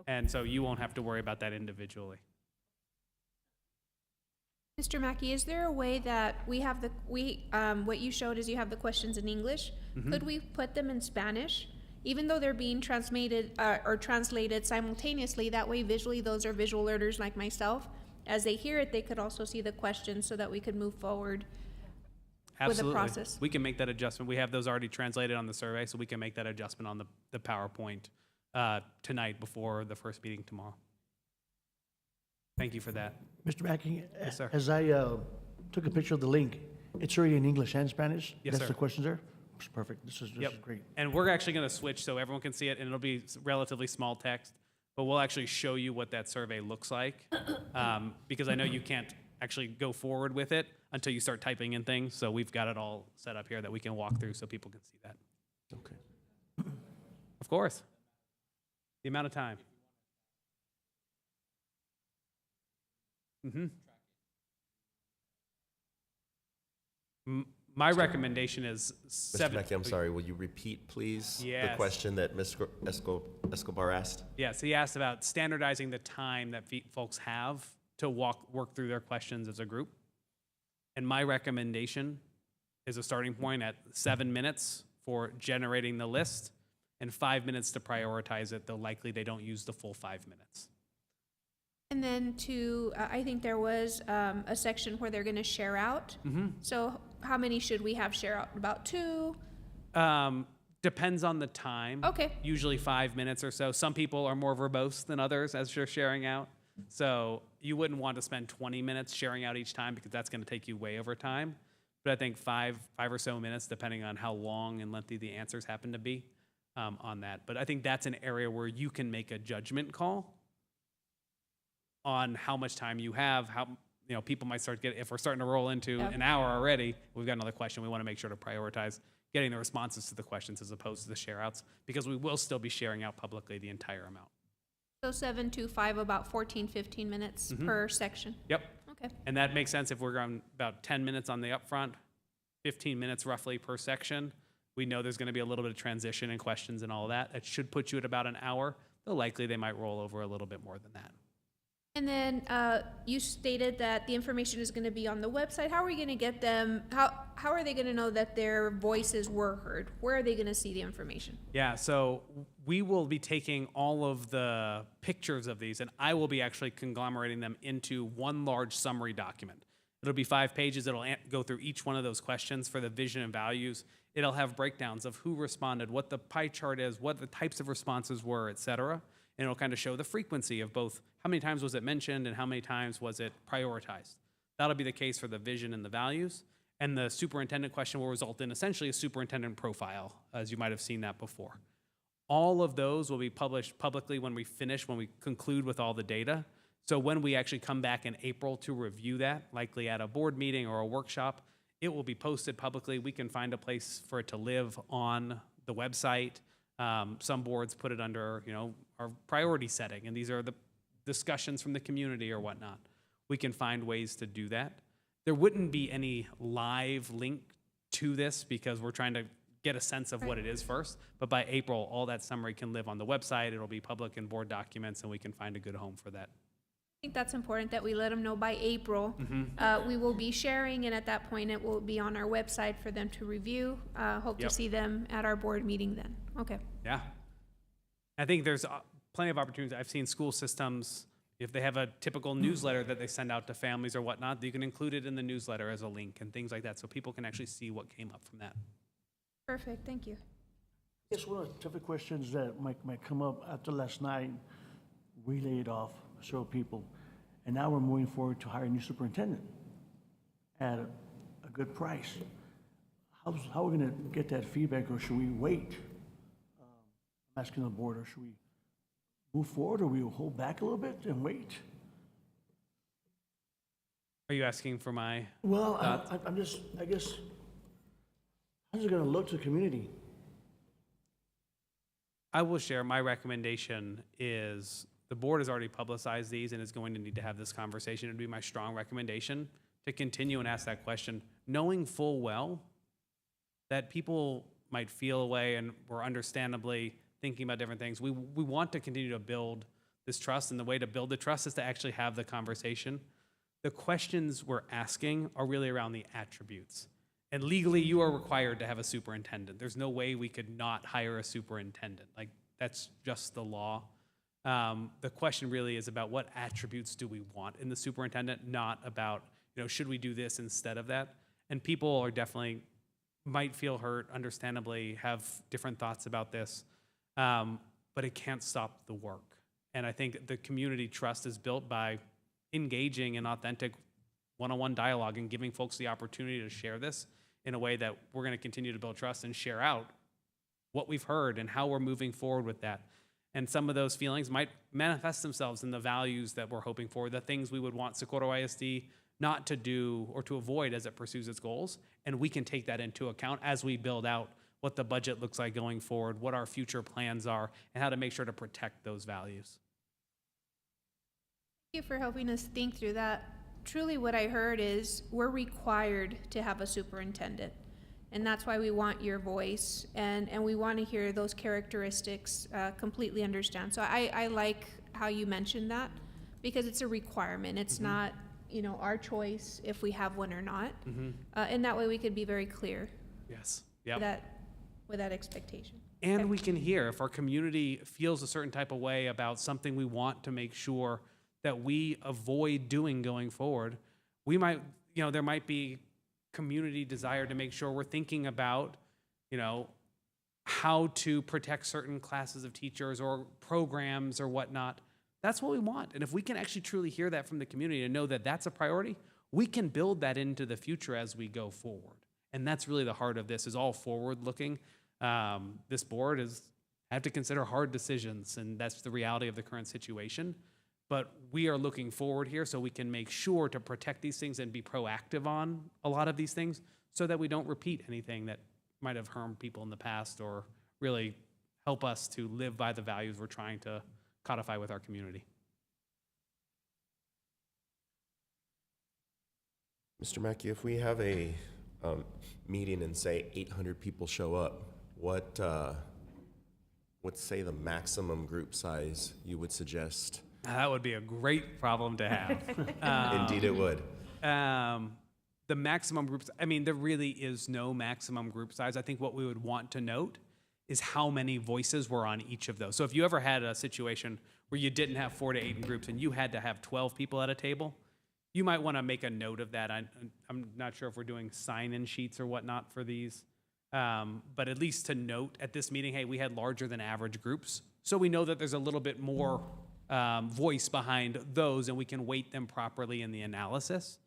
and so you won't have to worry about that individually. Mr. Mackey, is there a way that what you showed is you have the questions in English? Could we put them in Spanish? Even though they're being transmitted or translated simultaneously, that way visually those are visual learners like myself. As they hear it, they could also see the questions so that we could move forward with the process. We can make that adjustment. We have those already translated on the survey, so we can make that adjustment on the PowerPoint tonight before the first meeting tomorrow. Thank you for that. Mr. Mackey, Yes, sir. as I took a picture of the link, it's already in English and Spanish? Yes, That's sir. the questions there? Perfect. This is Yep. great. And we're actually going to switch so everyone can see it, and it'll be relatively small text, but we'll actually show you what that survey looks like, because I know you can't actually go forward with it until you start typing in things, so we've got it all set up here that we can walk through so people can see that. Okay. Of course. The amount of time. My recommendation is Mr. Mackey, I'm sorry, will you repeat, please, the Yes. question that Ms. Escobar asked? Yes, he asked about standardizing the time that folks have to work through their questions as a group. And my recommendation is a starting point at 7 minutes for generating the list and 5 minutes to prioritize it, though likely they don't use the full 5 minutes. And then I think there was a section where they're going to share out. So how many should we have share out? About 2? Depends on the time. Okay. Usually 5 minutes or so. Some people are more verbose than others as you're sharing out. So you wouldn't want to spend 20 minutes sharing out each time because that's going to take you way over time. But I think five or so minutes, depending on how long and lengthy the answers happen to be on that. But I think that's an area where you can make a judgment call on how much time you have, how, you know, people might start if we're starting to roll into an hour already, we've got another question. We want to make sure to prioritize getting the responses to the questions as opposed to the share outs, because we will still be sharing out publicly the entire amount. So 7 to 5, about 14, 15 minutes per section. Yep. Okay. And that makes sense if we're going about 10 minutes on the upfront, 15 minutes roughly per section. We know there's going to be a little bit of transition and questions and all of that. It should put you at about an hour, though likely they might roll over a little bit more than that. And then you stated that the information is going to be on the website. How are we going to get them? How are they going to know that their voices were heard? Where are they going to see the information? Yeah, so we will be taking all of the pictures of these, and I will be actually conglomerating them into one large summary document. It'll be 5 pages. It'll go through each one of those questions for the vision and values. It'll have breakdowns of who responded, what the pie chart is, what the types of responses were, et cetera. And it'll kind of show the frequency of both how many times was it mentioned and how many times was it prioritized. That'll be the case for the vision and the values. And the superintendent question will result in essentially a superintendent profile, as you might have seen that before. All of those will be published publicly when we conclude with all the data. So when we actually come back in April to review that, likely at a board meeting or a workshop, it will be posted publicly. We can find a place for it to live on the website. Some boards put it under, our priority setting, and these are the discussions from the community or whatnot. We can find ways to do that. There wouldn't be any live link to this because we're trying to get a sense of what it is first. But by April, all that summary can live on the website. It'll be public in board documents, and we can find a good home for that. I think that's important that we let them know by April. We will be sharing, and at that point, it will be on our website for them to review. Hope to see them at our board meeting then. Okay. Yeah. I think there's plenty of opportunities. I've seen school systems, if they have a typical newsletter that they send out to families or whatnot, you can include it in the newsletter as a link and things like that so people can actually see what came up from that. Perfect. Thank you. I guess one of the tougher questions that might come up after last night, we laid off several people, and now we're moving forward to hire a new superintendent at a good price. How are we going to get that feedback, or should we wait? I'm asking the board, or should we move forward, or we will hold back a little bit and wait? Are you asking for my Well, thoughts? I guess, how's it going to look to the community? I will share my recommendation is the board has already publicized these and is going to need to have this conversation. It would be my strong recommendation to continue and ask that question, knowing full well that people might feel away and we're understandably thinking about different things. We want to continue to build this trust, and the way to build the trust is to actually have the conversation. The questions we're asking are really around the attributes. And legally, you are required to have a superintendent. There's no way we could not hire a superintendent. Like, that's just the law. The question really is about what attributes do we want in the superintendent, not about, should we do this instead of that? And people are definitely might feel hurt, understandably, have different thoughts about this, but it can't stop the work. And I think the community trust is built by engaging in authentic one-on-one dialogue and giving folks the opportunity to share this in a way that we're going to continue to build trust and share out what we've heard and how we're moving forward with that. And some of those feelings might manifest themselves in the values that we're hoping for, the things we would want Socorro ISD not to do or to avoid as it pursues its goals. And we can take that into account as we build out what the budget looks like going forward, what our future plans are, and how to make sure to protect those values. Thank you for helping us think through that. Truly what I heard is we're required to have a superintendent. And that's why we want your voice, and we want to hear those characteristics, completely understand. So I like how you mentioned that, because it's a requirement. It's not, our choice if we have one or not. And that way we could be very clear Yes. with Yep. with that expectation. And we can hear if our community feels a certain type of way about something we want to make sure that we avoid doing going forward. We might, there might be community desire to make sure we're thinking about, how to protect certain classes of teachers or programs or whatnot. That's what we want. And if we can actually truly hear that from the community and know that that's a priority, we can build that into the future as we go forward. And that's really the heart of this, is all forward looking. This board have to consider hard decisions, and that's the reality of the current situation. But we are looking forward here so we can make sure to protect these things and be proactive on a lot of these things so that we don't repeat anything that might have harmed people in the past or really help us to live by the values we're trying to codify with our community. Mr. Mackey, if we have a meeting and say 800 people show up, what's say the maximum group size you would suggest? That would be a great problem to have. Indeed it would. The maximum groups, there really is no maximum group size. I think what we would want to note is how many voices were on each of those. So if you ever had a situation where you didn't have 4 to 8 in groups and you had to have 12 people at a table, you might want to make a note of that. I'm not sure if we're doing sign-in sheets or whatnot for these, but at least to note at this meeting, hey, we had larger than average groups. So we know that there's a little bit more voice behind those and we can weight them properly in the analysis.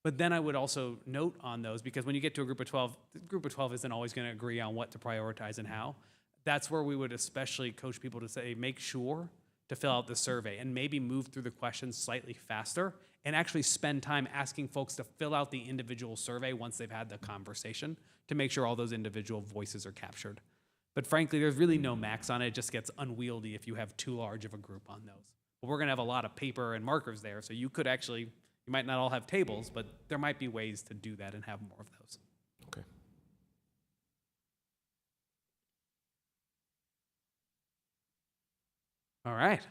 But then I would also note on those, because when you get to a group of 12, the group of 12 isn't always going to agree on what to prioritize and how. That's where we would especially coach people to say, make sure to fill out the survey and maybe move through the questions slightly faster and actually spend time asking folks to fill out the individual survey once they've had the conversation to make sure all those individual voices are captured. But frankly, there's really no max on it. It just gets unwieldy if you have too large of a group on those. But we're going to have a lot of paper and markers there, so you might not all have tables, but there might be ways to do that and have more of those. Okay. All right.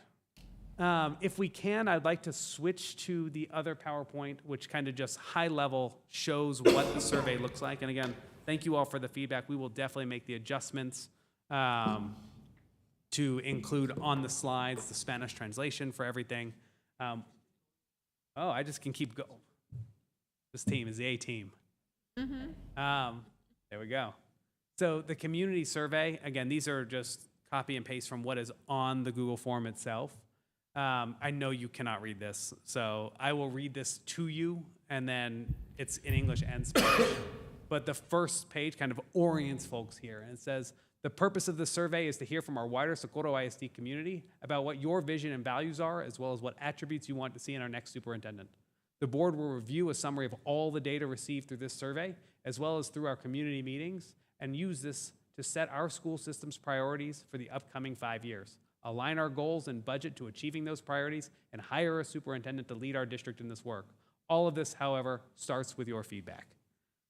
If we can, I'd like to switch to the other PowerPoint, which kind of just high level shows what the survey looks like. And again, thank you all for the feedback. We will definitely make the adjustments to include on the slides the Spanish translation for everything. I just can keep going. This team is the A team. There we go. So the community survey, again, these are just copy and paste from what is on the Google form itself. I know you cannot read this, so I will read this to you, and then it's in English and Spanish. But the first page kind of orients folks here, and it says, the purpose of the survey is to hear from our wider Socorro ISD community about what your vision and values are, as well as what attributes you want to see in our next superintendent. The board will review a summary of all the data received through this survey, as well as through our community meetings, and use this to set our school system's priorities for the upcoming 5 years, align our goals and budget to achieving those priorities, and hire a superintendent to lead our district in this work. All of this, however, starts with your feedback.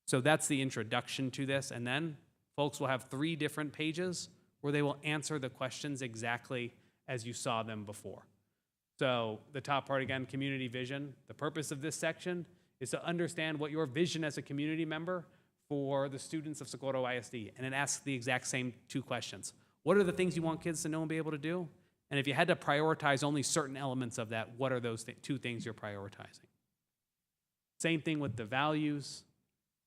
So that's the introduction to this, and then folks will have 3 different pages where they will answer the questions exactly as you saw them before. So the top part again, community vision. The purpose of this section is to understand what your vision as a community member for the students of Socorro ISD. And it asks the exact same 2 questions. What are the things you want kids to know and be able to do? And if you had to prioritize only certain elements of that, what are those 2 things you're prioritizing? Same thing with the values,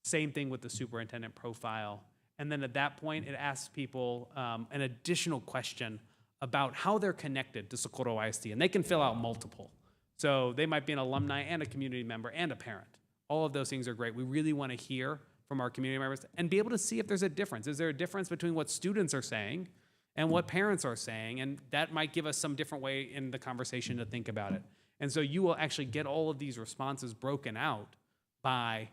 same thing with the superintendent profile. And then at that point, it asks people an additional question about how they're connected to Socorro ISD. And they can fill out multiple. So they might be an alumni and a community member and a parent. All of those things are great. We really want to hear from our community members and be able to see if there's a difference. Is there a difference between what students are saying and what parents are saying? And that might give us some different way in the conversation to think about it. And so you will actually get all of these responses broken out by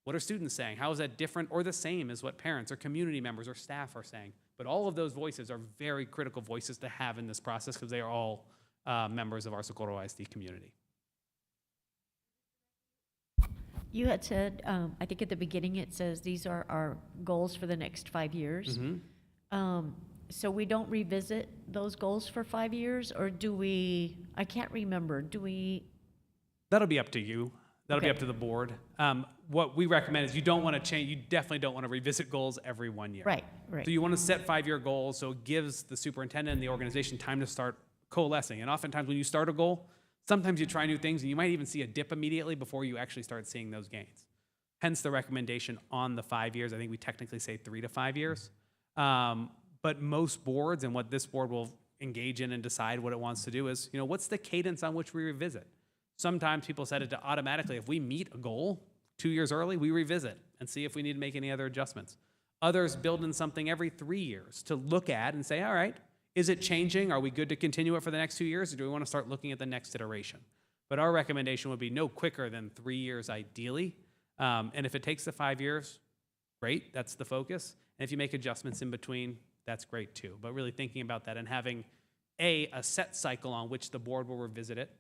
what are students saying? How is that different or the same as what parents or community members or staff are saying? But all of those voices are very critical voices to have in this process because they are all members of our Socorro ISD community. You had said, I think at the beginning it says these are our goals for the next 5 years. So we don't revisit those goals for 5 years, or do we? I can't remember. Do we? That'll be up to you. That'll be Okay. up to the board. What we recommend is you don't want to change, you definitely don't want to revisit goals every 1 year. Right, right. So you want to set 5-year goals, so it gives the superintendent and the organization time to start coalescing. And oftentimes when you start a goal, sometimes you try new things and you might even see a dip immediately before you actually start seeing those gains. Hence the recommendation on the 5 years. I think we technically say 3 to 5 years. But most boards, and what this board will engage in and decide what it wants to do is, what's the cadence on which we revisit? Sometimes people set it to automatically, if we meet a goal 2 years early, we revisit and see if we need to make any other adjustments. Others build in something every 3 years to look at and say, all right, is it changing? Are we good to continue it for the next 2 years? Or do we want to start looking at the next iteration? But our recommendation would be no quicker than 3 years ideally. And if it takes the 5 years, great, that's the focus. And if you make adjustments in between, that's great too. But really thinking about that and having a set cycle on which the board will revisit it,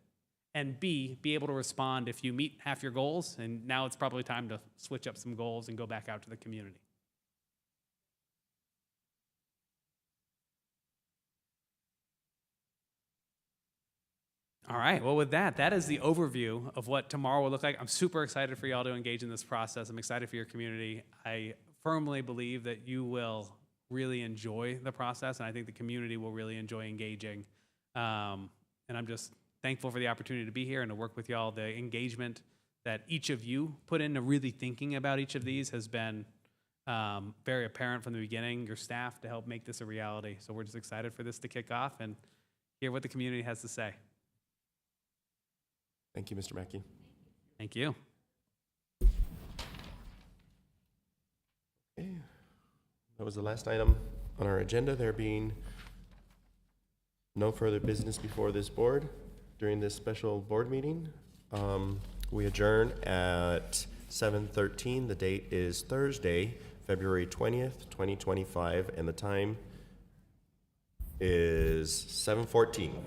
and B, be able to respond if you meet half your goals, and now it's probably time to switch up some goals and go back out to the community. All right, well with that is the overview of what tomorrow will look like. I'm super excited for y'all to engage in this process. I'm excited for your community. I firmly believe that you will really enjoy the process, and I think the community will really enjoy engaging. And I'm just thankful for the opportunity to be here and to work with y'all. The engagement that each of you put into really thinking about each of these has been very apparent from the beginning, your staff, to help make this a reality. So we're just excited for this to kick off and hear what the community has to say. Thank you, Mr. Mackey. Thank you. Okay. That was the last item on our agenda, there being no further business before this board during this special board meeting. We adjourn at 7:13. The date is Thursday, February 20th, 2025, and the time is 7:14.